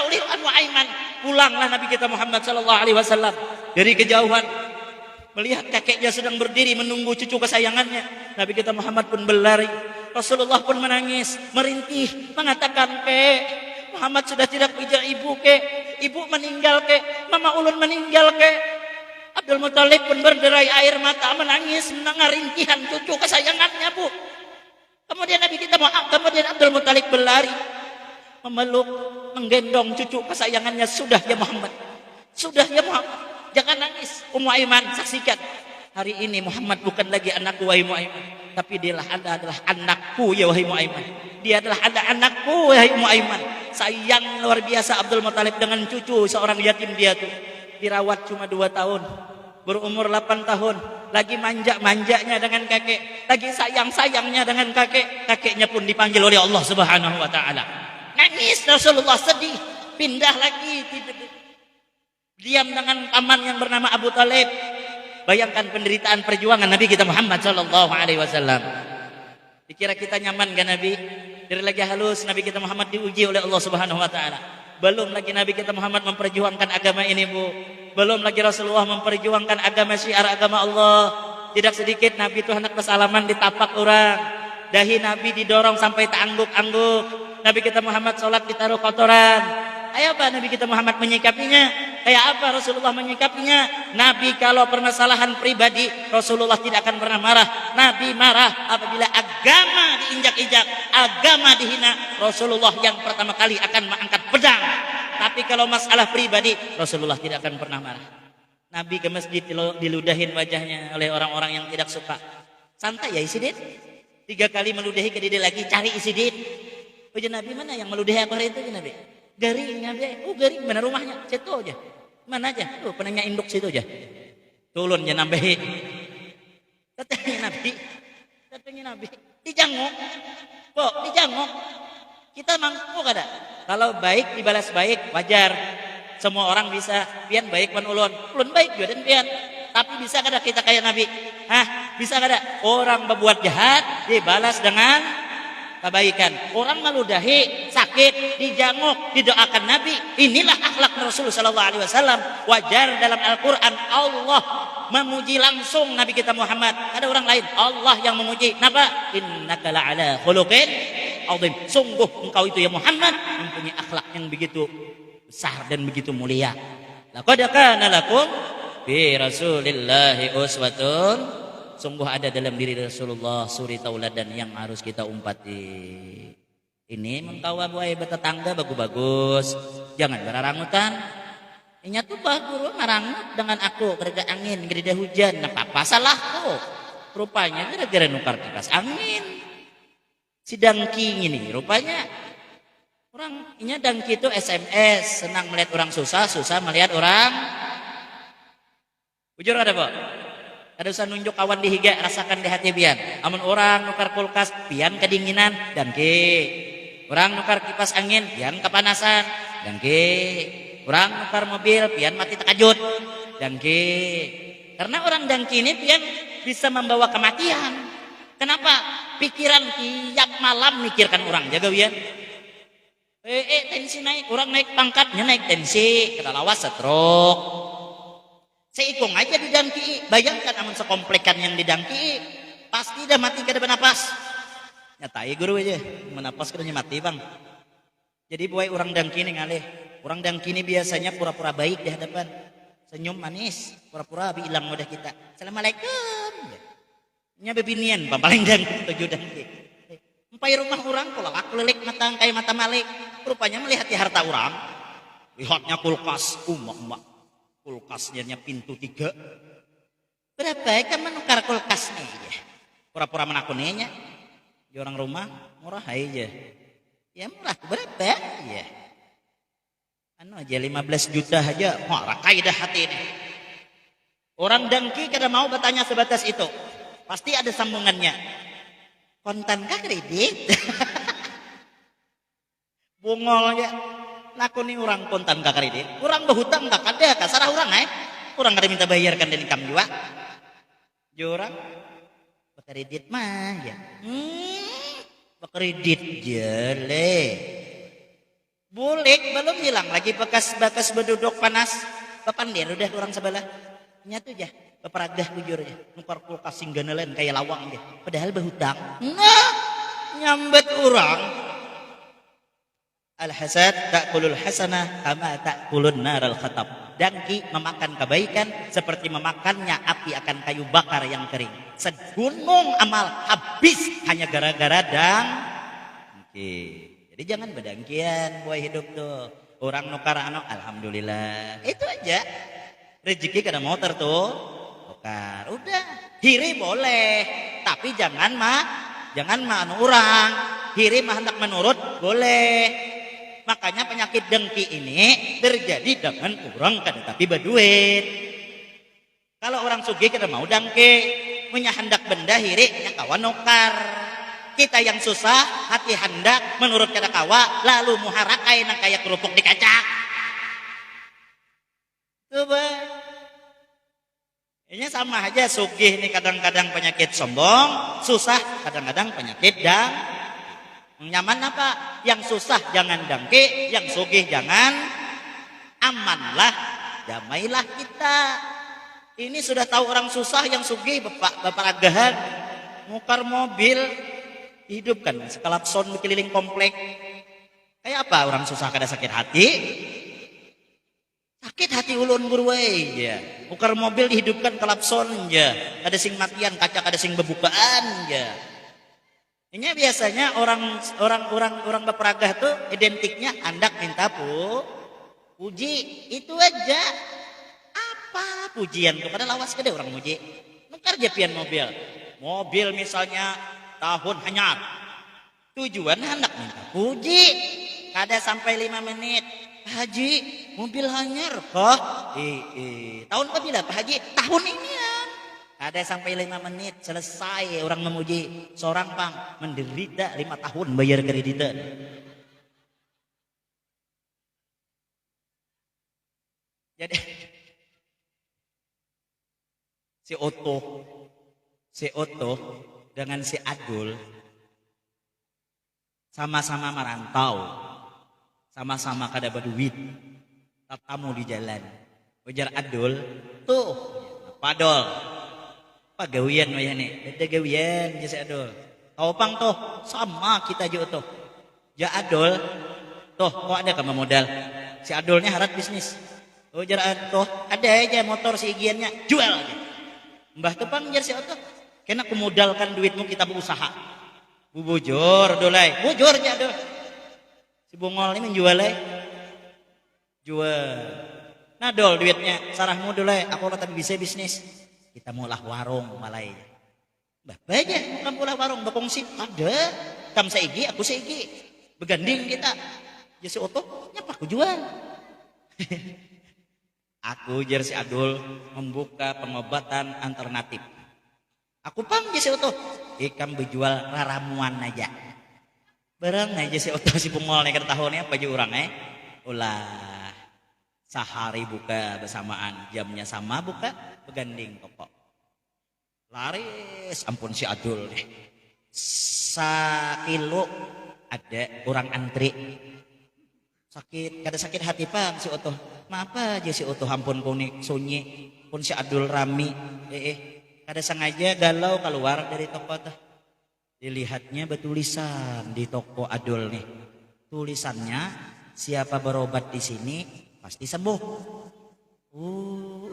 oleh Ummu Aiman. Pulanglah Nabi kita Muhammad sallallahu alaihi wasallam dari kejauhan. Melihat kakeknya sedang berdiri menunggu cucu kesayangannya, Nabi kita Muhammad pun berlari. Rasulullah pun menangis, merintih, mengatakan, "Kek, Muhammad sudah tidak punya ibu, kek. Ibu meninggal, kek. Mama ulun meninggal, kek." Abdul Muthalib pun berderai air mata, menangis mendengar rintihan cucu kesayangannya, Bu. Kemudian Abdul Muthalib berlari, memeluk, menggendong cucu kesayangannya. "Sudah ya Muhammad. Sudah ya Muhammad. Jangan nangis." Ummu Aiman, saksikan. Hari ini Muhammad bukan lagi anakku wahai Ummu Aiman, tapi dia adalah anakku ya wahai Ummu Aiman. Dia adalah anakku wahai Ummu Aiman. Sayang luar biasa Abdul Muthalib dengan cucu seorang yatim dia tuh. Dirawat cuma 2 tahun. Berumur 8 tahun. Lagi manja-manjanya dengan kakek. Lagi sayang-sayangnya dengan kakek. Kakeknya pun dipanggil oleh Allah Subhanahu wa taala. Nangis Rasulullah, sedih. Pindah lagi Diam dengan paman yang bernama Abu Talib. Bayangkan penderitaan perjuangan Nabi kita Muhammad sallallahu alaihi wasallam. Dikira kita nyaman kan Nabi? Dari lagi halus Nabi kita Muhammad diuji oleh Allah Subhanahu wa taala. Belum lagi Nabi kita Muhammad memperjuangkan agama ini, Bu. Belum lagi Rasulullah memperjuangkan agama syiar agama Allah. Tidak sedikit Nabi itu hendak bersalaman ditapak orang. Dahi Nabi didorong sampai terangguk-angguk. Nabi kita Muhammad sholat ditaruh kotoran. Ayo apa Nabi kita Muhammad menyikapinya? Kayak apa Rasulullah menyikapinya? Nabi kalau permasalahan pribadi, Rasulullah tidak akan pernah marah. Nabi marah apabila agama diinjak-injak, agama dihina. Rasulullah yang pertama kali akan mengangkat pedang. Tapi kalau masalah pribadi, Rasulullah tidak akan pernah marah. Nabi ke masjid diludahin wajahnya oleh orang-orang yang tidak suka. Santai ya isi dit. 3 kali meludahi ke dia lagi, cari isi dit. Wajah Nabi mana yang meludahi aku hari itu Nabi? Garing Nabi. Oh garing, mana rumahnya? Situ aja. Mana aja? Oh penanya induk situ aja. Tulun ya nambahi. Katanya Nabi. Dijanguk. Kok dijanguk? Kita mangkuk ada. Kalau baik dibalas baik, wajar. Semua orang bisa. Pian baik pan ulun. Ulun baik juga dan pian. Tapi bisa kada kita kayak Nabi? Hah? Bisa kada? Orang berbuat jahat dibalas dengan kebaikan. Orang meludahi, sakit, dijanguk, didoakan Nabi. Inilah akhlak Rasul sallallahu alaihi wasallam. Wajar dalam Al-Qur'an Allah memuji langsung Nabi kita Muhammad. Ada orang lain, Allah yang memuji. Kenapa? Innaka la'ala khuluqin azim. Sungguh engkau itu ya Muhammad mempunyai akhlak yang begitu besar dan begitu mulia. Laqad kana lakum fi Rasulillahi uswatun. Sungguh ada dalam diri Rasulullah suri tauladan yang harus kita umpati. Ini mengkawa buaya bertetangga bagus-bagus. Jangan berarangutan. Inya tuh bagus marangut dengan aku kerja angin, kerja hujan. Nah, apa salahku? Rupanya gara-gara nukar kipas angin. Si dangki ini rupanya orang inya dangki itu SMS, senang melihat orang susah melihat orang. Jujur ada, Pak? Ada usah nunjuk kawan di higa, rasakan di hati pian. Amun orang nukar kulkas, pian kedinginan, dangki. Orang nukar kipas angin, pian kepanasan, dangki. Orang nukar mobil, pian mati terkejut, dangki. Karena orang dangki ini pian bisa membawa kematian. Kenapa? Pikiran tiap malam mikirkan orang, jaga pian. Tensi naik, orang naik pangkatnya naik tensi, kena lawas stroke. Seikung aja di dangki, bayangkan amun sekomplikan yang di dangki, pasti dah mati kada bernapas. Nyatai guru aja, menapas kada mati bang. Jadi buai orang dangki ini ngalih. Orang dangki ini biasanya pura-pura baik di hadapan, senyum manis, pura-pura bilang mudah kita. Assalamualaikum. Nya bebinian, paling dangki tujuh dangki. Empai rumah orang kalau aku lelik matang kayak mata malik, rupanya melihat di harta orang. Lihatnya kulkas, umak. Kulkasnya pintu 3. Berapa kan menukar kulkasnya ya? Pura-pura menakuninya. Di orang rumah murah aja. Ya murah berapa ya? Anu aja 15 juta aja. Wah rakai dah hati ini. Orang dangki kada mau bertanya sebatas itu. Pasti ada sambungannya. Kontan kah kredit? Bungolnya. Lakoni orang kontan kak kredit, orang berhutang kak ada, kasarah orang orang kada minta bayarkan dan income juga, jorang, berkredit mah ya, berkredit jele, boleh belum hilang lagi bekas berduduk panas, papandir udah orang sebelah, nyatu ya, peperadah bujurnya, nukar kulkas singganelan kayak lawang dia, padahal berhutang, nah nyambet orang. Al-hasad ta'kulul hasanah kama ta'kulun naral khatab. Dangki memakan kebaikan seperti memakannya api akan kayu bakar yang kering. Segunung amal habis hanya gara-gara dangki. Jadi jangan bedangkian buat hidup tuh. Orang nukar anak alhamdulillah. Itu aja. Rezeki kada mau tertukar. Udah, hiri boleh, tapi jangan anu orang. Hiri mah hendak menurut boleh. Makanya penyakit dengki ini terjadi dengan orang kada tapi berduit. Kalau orang sugih kada mau dengki, punya hendak benda hiri nya kawan nukar. Kita yang susah hati hendak menurut kada kawa lalu muharakai nang kayak kerupuk di kaca. Coba. Ini sama aja, sugih nih kadang-kadang penyakit sombong, susah kadang-kadang penyakit dan nyaman apa? Yang susah jangan dangke, yang sugih jangan, amanlah, damailah kita. Ini sudah tahu orang susah, yang sugih bapak agahan, ngukar mobil, hidupkan sekalakson keliling komplek. Kayak apa orang susah kada sakit hati? Sakit hati ulun burway ya. Ukar mobil dihidupkan klakson ya. Ada sing matian, kaca ada sing bebukaan ya. Ini biasanya orang beperagah tuh identiknya andak minta puji. Itu aja. Apa pujian tuh? Kada lawas kada orang muji. Nukar jepian mobil. Mobil misalnya tahun hanyar. Tujuan hendak minta puji. Kada sampai 5 menit. Haji, mobil hanyar kah? Tahun bila Pak Haji? Tahun ini ya. Ada sampai 5 menit selesai orang memuji. Seorang pang menderita 5 tahun bayar kreditan. Jadi si Otto dengan si Adul sama-sama merantau. Sama-sama kada berduit, tatamu di jalan. Ujar Adul, tuh, padol, pagawian wayah nih, ada gawian jasa Adul. Kau pang tuh, sama kita juga tuh. Ja Adul, tuh, kok ada kamu modal? Si Adulnya harap bisnis. Ujar Adul, ada aja motor si igiannya, jual aja. Mbah tuh pang ujar si Otto, kena kumodalkan duitmu kita berusaha. Bujur, dolai, bujur aja Adul. Si bungol ini menjual jual. Nah dol duitnya sarahmu dulu aku tapi bisa bisnis. Kita mulah warung malai. Bapak aja bukan mulah warung bakongsi ada. Kamu seigi aku seigi. Beganding kita. Jadi Otto nyapa aku jual. Aku jersey Adul membuka pengobatan alternatif. Aku pang jersey Otto ikam berjual ramuan aja. Barang aja si Otto si pemol nih tahunnya apa aja orang ulah sehari buka bersamaan jamnya sama buka beganding pokok laris ampun si Adul nih sakilo ada orang antri sakit kada sakit hati pang si Otto apa aja si Otto ampun kuning sunyi pun si Adul rami kada sengaja galau keluar dari toko tuh. Dilihatnya bertulisan di toko Adul nih. Tulisannya siapa berobat di sini pasti sembuh.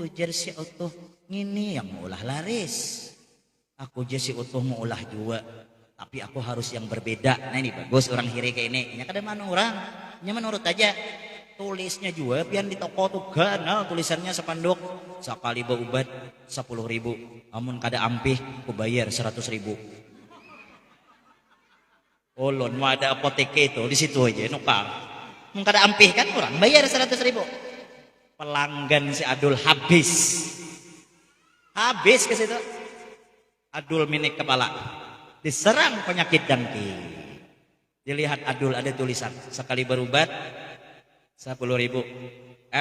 Ujar si Otto ini yang mau ulah laris. Aku aja si Otto mau ulah juga. Tapi aku harus yang berbeda. Nah ini bagus orang hiri kayak ini. Ini kada mana orang. Ini menurut aja. Tulisnya juga pian di toko tuh ganal tulisannya sepanduk. Sekali berobat 10.000. Amun kada ampih aku bayar 100.000. Olon mau ada apotek itu di situ aja nukar. Mau kada ampih kan orang bayar 100.000. Pelanggan si Adul habis ke situ. Adul minik kepala diserang penyakit dangki. Dilihat Adul ada tulisan sekali berobat 10.000.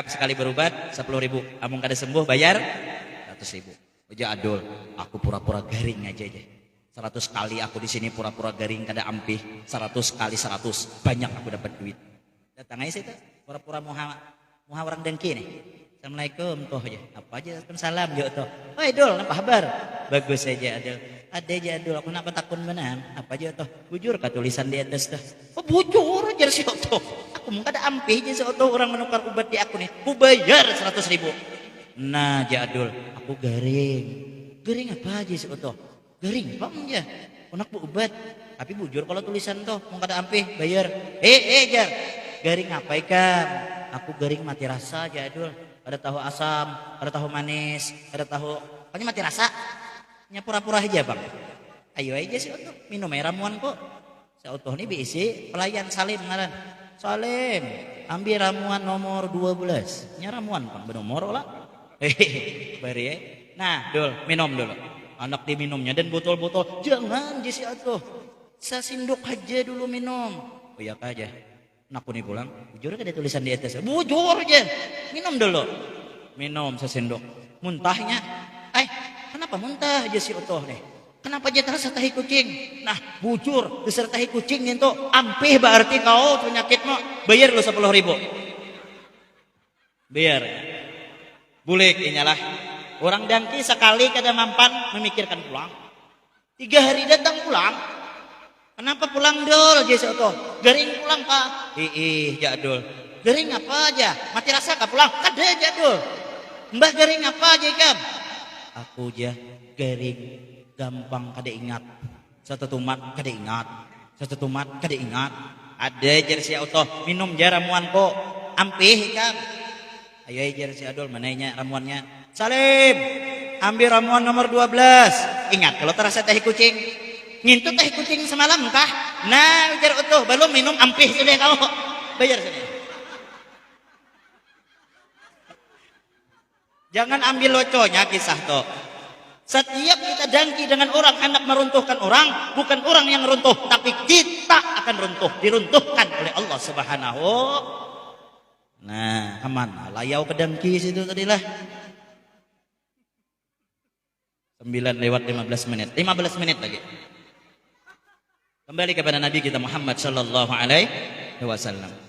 Sekali berobat 10.000. Amung kada sembuh bayar 100.000. Aja Adul, aku pura-pura garing aja. 100 kali aku di sini pura-pura garing kada ampih 100 kali 100 banyak aku dapat duit. Datang aja situ pura-pura muha orang dengki nih. Assalamualaikum toh aja. Apa aja kan salam yo toh. Woi Dul, apa kabar? Bagus aja Adul. Ada aja Adul aku nak takun benan. Apa aja toh? Bujur ka tulisan di atas dah. Oh bujur aja si Otto. Aku mau kada ampih aja si Otto orang menukar obat di aku nih. Ku bayar 100.000. Nah aja Adul, aku garing. Garing apa aja si Otto? Garing bang ya, anak bu obat. Tapi bujur kalau tulisan tuh mau kada ampih bayar. Jar, garing apa ikan? Aku garing mati rasa aja Adul. Ada tahu asam, ada tahu manis, ada tahu. Pokoknya mati rasa. Nya pura-pura aja bang. Ayo aja sih Otto, minum air ramuan kok. Si Otto ini bisi pelayan Salim ngaran. Salim, ambil ramuan nomor 12. Nya ramuan bang benomor lah. Bari ya. Nah, Dul, minum dulu. Anak diminumnya dan botol-botol jangan jisi atuh sasinduk aja dulu minum. Oh ya aja anakku nih pulang bujur ada tulisan di atas bujur aja minum dulu minum sesendok. Muntahnya, kenapa muntah aja si Otoh nih? Kenapa aja terasa tahi kucing? Nah, bujur disertai kucing itu ampih berarti kau penyakitmu. Bayar lu 10.000. Bayar. Bulik inyalah. Orang dangki sekali kada mampan memikirkan pulang. 3 hari datang pulang. Kenapa pulang dol aja si Otoh? Garing pulang pak. Jadul. Garing apa aja? Mati rasa kah pulang? Kada jadul. Mbah garing apa aja kan? Aku aja garing. Gampang kada ingat. Satu tumat kada ingat. Satu tumat kada ingat. Ada jar si Otoh minum jar ramuan kok. Ampih kan. Ayo jar si Adol mananya ramuannya. Salim. Ambil ramuan nomor 12. Ingat kalau terasa tahi kucing. Ngintut tahi kucing semalam kah? Nah jar Otoh belum minum ampih sudah kau. Bayar sudah. Jangan ambil loconya kisah toh. Setiap kita dangki dengan orang hendak meruntuhkan orang, bukan orang yang runtuh, tapi kita akan runtuh, diruntuhkan oleh Allah Subhanahu. Nah, aman. Layau ke dangki situ tadilah. 9:15. 15 menit lagi. Kembali kepada Nabi kita Muhammad sallallahu alaihi wasallam.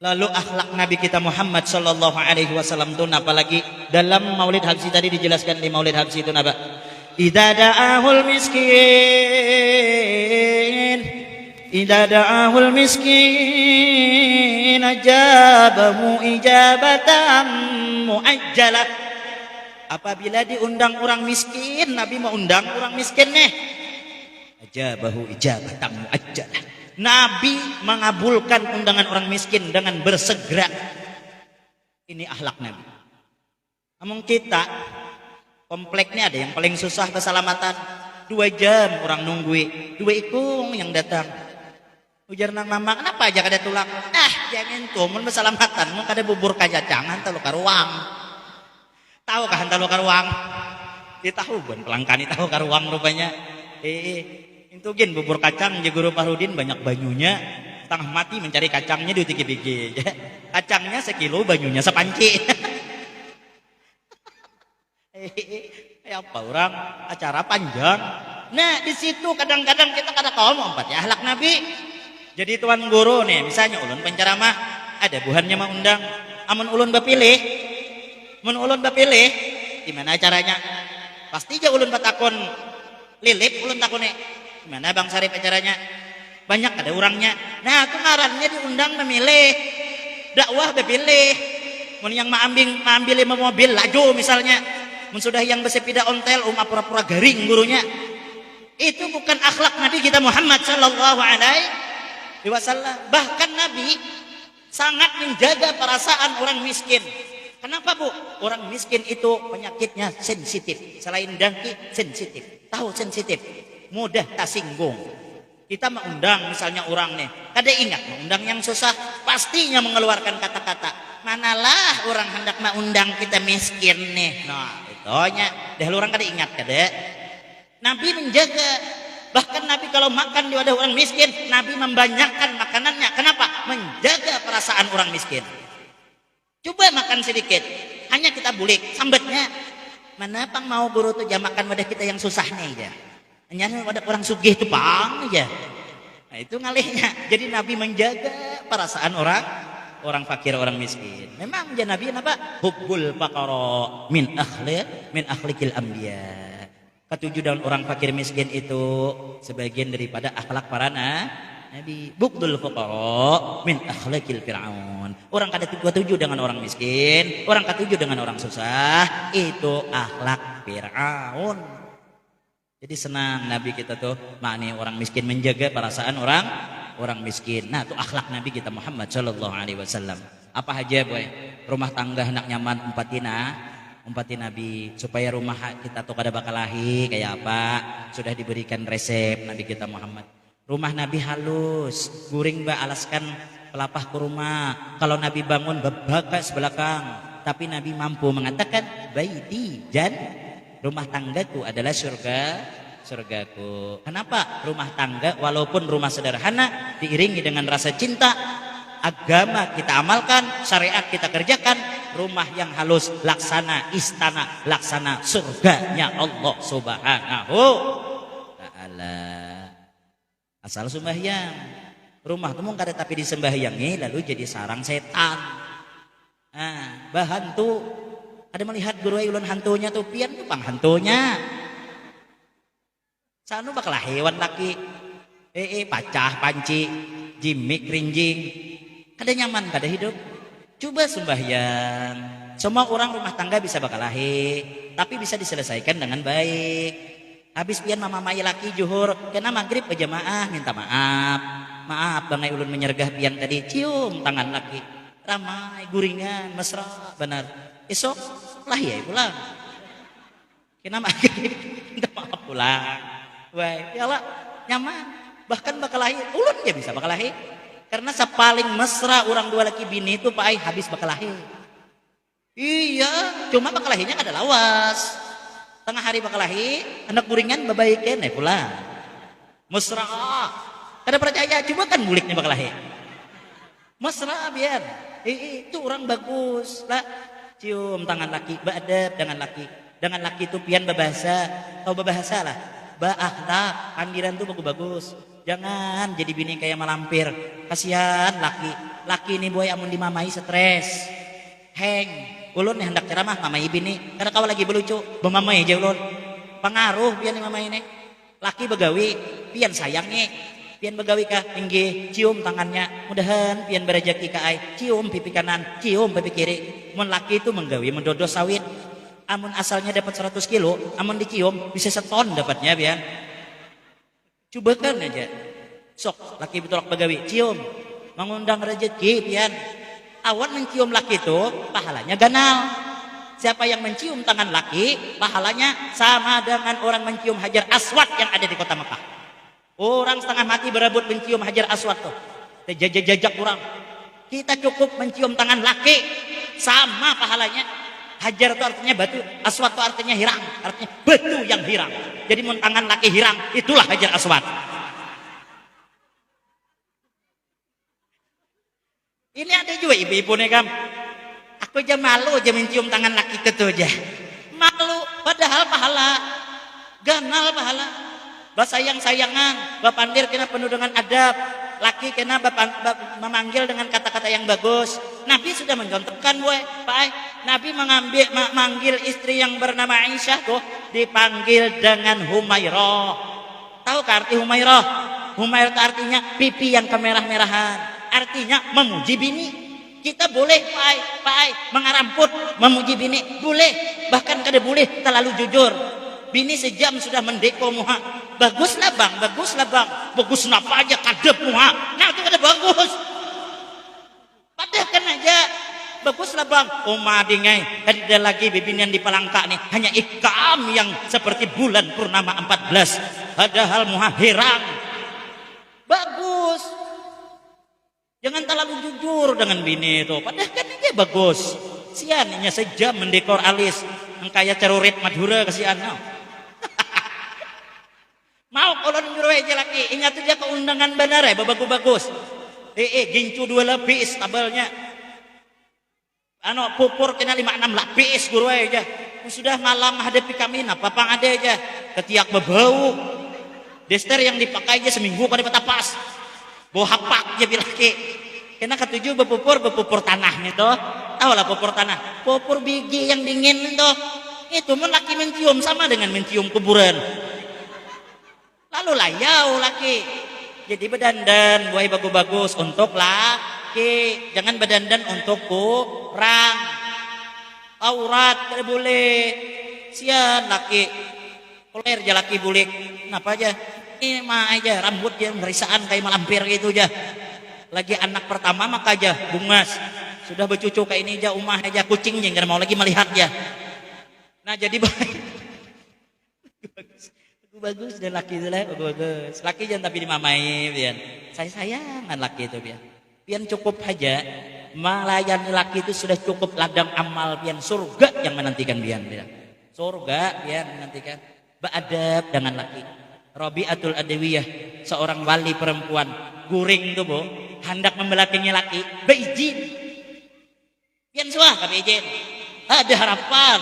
Lalu akhlak Nabi kita Muhammad sallallahu alaihi wasallam itu apalagi dalam Maulid Habsyi tadi dijelaskan di Maulid Habsyi itu apa? Idza da'ahul miskin ajabahu ijabatan muajjalah. Apabila diundang orang miskin, Nabi mau undang orang miskin nih. Ajabahu ijabatan muajjalah. Nabi mengabulkan undangan orang miskin dengan bersegera. Ini akhlak Nabi. Namun kita kompleknya ada yang paling susah keselamatan. 2 jam orang nunggui, 2 ikung yang datang. Ujar nang mama, kenapa aja kada tulang? Jangan tuh, mun keselamatan, mun kada bubur kajacangan telu karuang. Tahu kah telu karuang? Tahu bukan pelangkani tahu karuang rupanya. Itu gen bubur kacang je Guru Fahrudin banyak banyunya, setengah mati mencari kacangnya di bigi. Kacangnya 1 kilo, banyunya sepanci. Apa orang acara panjang. Nah di situ kadang-kadang kita kada kaum empat ya akhlak Nabi. Jadi tuan guru nih, misalnya ulun penceramah, ada buhannya mau undang. Amun ulun bapilih, gimana caranya? Pasti aja ulun batakon lilip, ulun takone. Gimana Bang Sarip acaranya? Banyak ada orangnya. Nah, aku ngarannya diundang memilih. Dakwah bepilih. Mun yang maambil 5 mobil laju misalnya. Mun sudah yang bersepeda ontel pura-pura garing gurunya. Itu bukan akhlak Nabi kita Muhammad sallallahu alaihi wasallam. Bahkan Nabi sangat menjaga perasaan orang miskin. Kenapa Bu? Orang miskin itu penyakitnya sensitif. Selain dangki sensitif. Tahu sensitif. Mudah tersinggung. Kita mengundang misalnya orang nih, kada ingat mengundang yang susah, pastinya mengeluarkan kata-kata. Manalah orang hendak mengundang kita miskin nih. Nah, itunya dah orang kada ingat kada. Nabi menjaga. Bahkan Nabi kalau makan di wadah orang miskin, Nabi membanyakkan makanannya. Kenapa? Menjaga perasaan orang miskin. Coba makan sedikit, hanya kita bulik sambatnya. Mana pang mau guru tuh jam makan wadah kita yang susah nih aja. Hanya pada orang sugih itu pang aja. Nah itu ngalihnya. Jadi Nabi menjaga perasaan orang fakir, orang miskin. Memang aja Nabi apa? Hubbul faqara min akhliqil anbiya. Ketujuh daun orang fakir miskin itu sebagian daripada akhlak para Nabi. Bughdul faqara min akhliqil fir'aun. Orang ketujuh dengan orang miskin, orang ketujuh dengan orang susah, itu akhlak Fir'aun. Jadi senang Nabi kita tuh makni orang miskin, menjaga perasaan orang miskin. Nah, itu akhlak Nabi kita Muhammad sallallahu alaihi wasallam. Apa aja boy? Rumah tangga hendak nyaman umpati Nabi supaya rumah kita tuh kada bakal lahi kayak apa? Sudah diberikan resep Nabi kita Muhammad. Rumah Nabi halus, guring alaskan pelapah ke rumah. Kalau Nabi bangun bebakas belakang, tapi Nabi mampu mengatakan baiti rumah tanggaku adalah surgaku. Kenapa? Rumah tangga walaupun rumah sederhana diiringi dengan rasa cinta, agama kita amalkan, syariat kita kerjakan, rumah yang halus laksana istana, laksana surganya Allah Subhanahu taala. Asal sembahyang. Rumah tuh kada tapi disembahyangi lalu jadi sarang setan. Nah, bahantu ada melihat guru ulun hantunya tuh pian tuh pang hantunya. Sanu bakal hewan laki. Pacah panci, jimik rinjing. Kada nyaman, kada hidup. Coba sembahyang. Semua orang rumah tangga bisa bakalahi, tapi bisa diselesaikan dengan baik. Habis pian mama mai laki juhur, kena maghrib berjamaah minta maaf. Maaf bangai ulun menyergah pian tadi, cium tangan laki. Ramai, guringan, mesra, benar. Esok lah ya pulang. Kena maghrib minta maaf pulang. Wah, yalah nyaman. Bahkan bakalahi, ulun ya bisa bakalahi. Karena sepaling mesra orang dua laki bini itu Pak Ai habis bakalahi. Iya, cuma bakalahinya kada lawas. Tengah hari bakalahi, anak guringan babaikan pulang. Mesra. Kada percaya, coba kan buliknya bakalahi. Mesra biar. Itu orang bagus lah. Cium tangan laki, beradab dengan laki. Dengan laki itu pian berbahasa. Tahu berbahasa lah. Berakhlak, andiran tuh bagus-bagus. Jangan jadi bini kayak malampir. Kasihan laki. Laki ini boy amun dimamai stres. Heng. Ulun nih hendak ceramah mamai bini. Karena kau lagi belucu, memamai aja ulun. Pengaruh pian mamai ini. Laki begawi, pian sayangnya. Pian begawi kah? Inggih, cium tangannya. Mudahan pian berejeki ka ai. Cium pipi kanan, cium pipi kiri. Mun laki itu menggawi mendodo sawit. Amun asalnya dapat 100 kilo, amun dicium bisa seton dapatnya pian. Coba kan aja. Sok laki betulak begawi, cium. Mengundang rezeki pian. Awan mencium laki itu pahalanya ganal. Siapa yang mencium tangan laki, pahalanya sama dengan orang mencium Hajar Aswad yang ada di kota Mekah. Orang setengah mati berebut mencium Hajar Aswad tuh. Jajak orang. Kita cukup mencium tangan laki, sama pahalanya. Hajar itu artinya batu, Aswad itu artinya hirang, artinya batu yang hirang. Jadi mun tangan laki hirang, itulah Hajar Aswad. Ini ada juga ibu-ibu nih kam. Aku aja malu aja mencium tangan laki itu aja. Malu, padahal pahala. Ganal pahala. Basayang-sayangan, bapandir kena penuh dengan adab. Laki kena memanggil dengan kata-kata yang bagus. Nabi sudah mencontohkan Pak Ai. Nabi manggil istri yang bernama Aisyah tuh dipanggil dengan Humairah. Tahu arti Humairah? Humairah itu artinya pipi yang kemerah-merahan. Artinya memuji bini. Kita boleh Pak Ai mengaramput memuji bini, boleh. Bahkan kada boleh terlalu jujur. Bini sejam sudah mendeko muha. Baguslah bang, baguslah bang. Bagus napa aja kadep muha. Nah itu kada bagus. Padahkan aja baguslah bang. Dingai ada lagi bibin yang dipalangka nih. Hanya ikam yang seperti bulan purnama 14. Padahal muha hirang. Bagus. Jangan terlalu jujur dengan bini itu. Padahal kan dia bagus. Siannya sejam mendekor alis. Engkaya cerurit Madura kesian. Mau kalau nyuruh aja laki. Ingat aja keundangan benar ya. Bagus-bagus. Gincu 2 lapis tabelnya. Pupur kena 5-6 lapis guru aja. Sudah malam hadapi kami. Apa-apa ada aja. Ketiak berbau. Dester yang dipakai aja seminggu kada patapas. Bau hapak aja bilaki. Kena ketujuh berpupur tanah nih toh. Tahu lah pupur tanah. Pupur biji yang dingin toh. Itu mun laki mencium sama dengan mencium kuburan. Lalu layau laki. Jadi berdandan buai bagus-bagus untuk laki. Jangan berdandan untuk kurang. Aurat tidak boleh. Sian laki. Koler aja laki bulik. Kenapa aja? Ini mah aja rambut yang merisaan kayak malampir gitu aja. Lagi anak pertama maka aja bungas. Sudah bercucu kayak ini aja umah aja kucingnya nggak mau lagi melihat ya. Nah jadi bagus dan laki itu lah bagus. Laki jangan tapi dimamai pian. Sayangan laki itu pian. Pian cukup aja melayani laki itu sudah cukup ladang amal pian surga yang menantikan pian. Surga pian menantikan. Beradab dengan laki. Rabi'atul Adawiyah, seorang wali perempuan, guring tuh bu, hendak membelakangi laki, beizin. Pian suah kami izin. Ada harapan.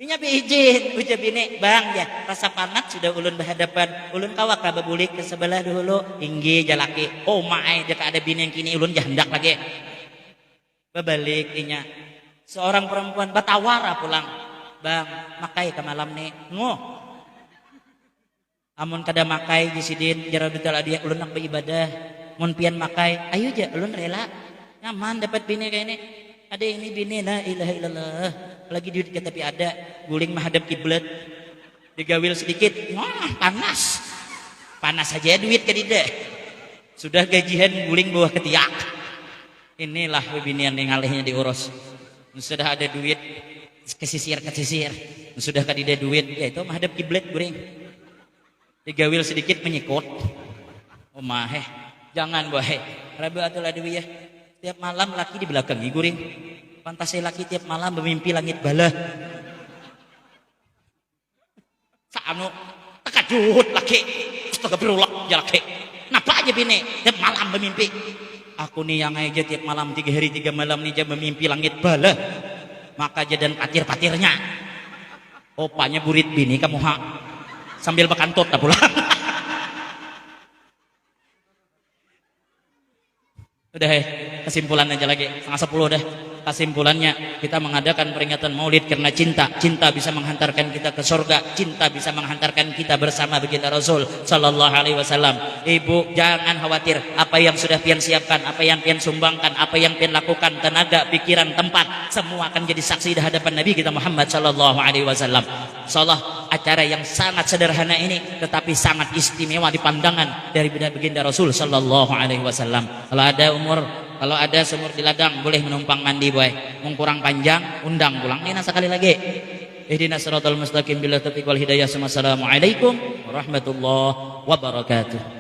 Inya izin ucap bini, bang ya rasa panat sudah ulun berhadapan, ulun kawak lah bebulik ke sebelah dulu, tinggi jalaki, oh mae jika ada bini yang kini ulun jahandak lagi, berbalik inya, seorang perempuan batawara pulang, bang makai ke malam nih, amun kada makai di sidin jarang betul dia ulun nak beribadah, mun pian makai, ayo aja ulun rela, nyaman dapat bini kayak ini. Ada ini bini la ilaha illallah. Lagi duit kita tapi ada. Guling menghadap kiblat. Digawil sedikit. Wah, panas. Panas saja duit ke tidak. Sudah gajian guling bawah ketiak. Inilah binian yang ngalihnya diurus. Sudah ada duit kesisir. Sudah kadida duit ya itu menghadap kiblat guling. Digawil sedikit menyikut. Oh mah jangan boy. Rabu atul adwi ya. Tiap malam laki di belakang guring. Pantasnya laki tiap malam bermimpi langit bala. Saanu tekajut laki. Astagfirullah ya laki. Napa aja bini tiap malam bermimpi. Aku nih yang aja tiap malam 3 hari 3 malam nih aja bermimpi langit bala. Maka jadan patir-patirnya. Opanya burit bini kamu ha. Sambil bekantut tak pulang. Udah kesimpulan aja lagi 9:30 dah. Kesimpulannya kita mengadakan peringatan Maulid karena cinta bisa menghantarkan kita ke surga, cinta bisa menghantarkan kita bersama baginda Rasul sallallahu alaihi wasallam. Ibu jangan khawatir, apa yang sudah pian siapkan, apa yang pian sumbangkan, apa yang pian lakukan, tenaga, pikiran, tempat, semua akan jadi saksi di hadapan Nabi kita Muhammad sallallahu alaihi wasallam. Insyaallah acara yang sangat sederhana ini tetapi sangat istimewa di pandangan dari baginda Rasul sallallahu alaihi wasallam. Kalau ada sumur di ladang boleh menumpang mandi boy. Mau kurang panjang undang pulang ini sekali lagi. Ihdinas siratal mustaqim bila taufiq wal hidayah. Assalamualaikum warahmatullahi wabarakatuh.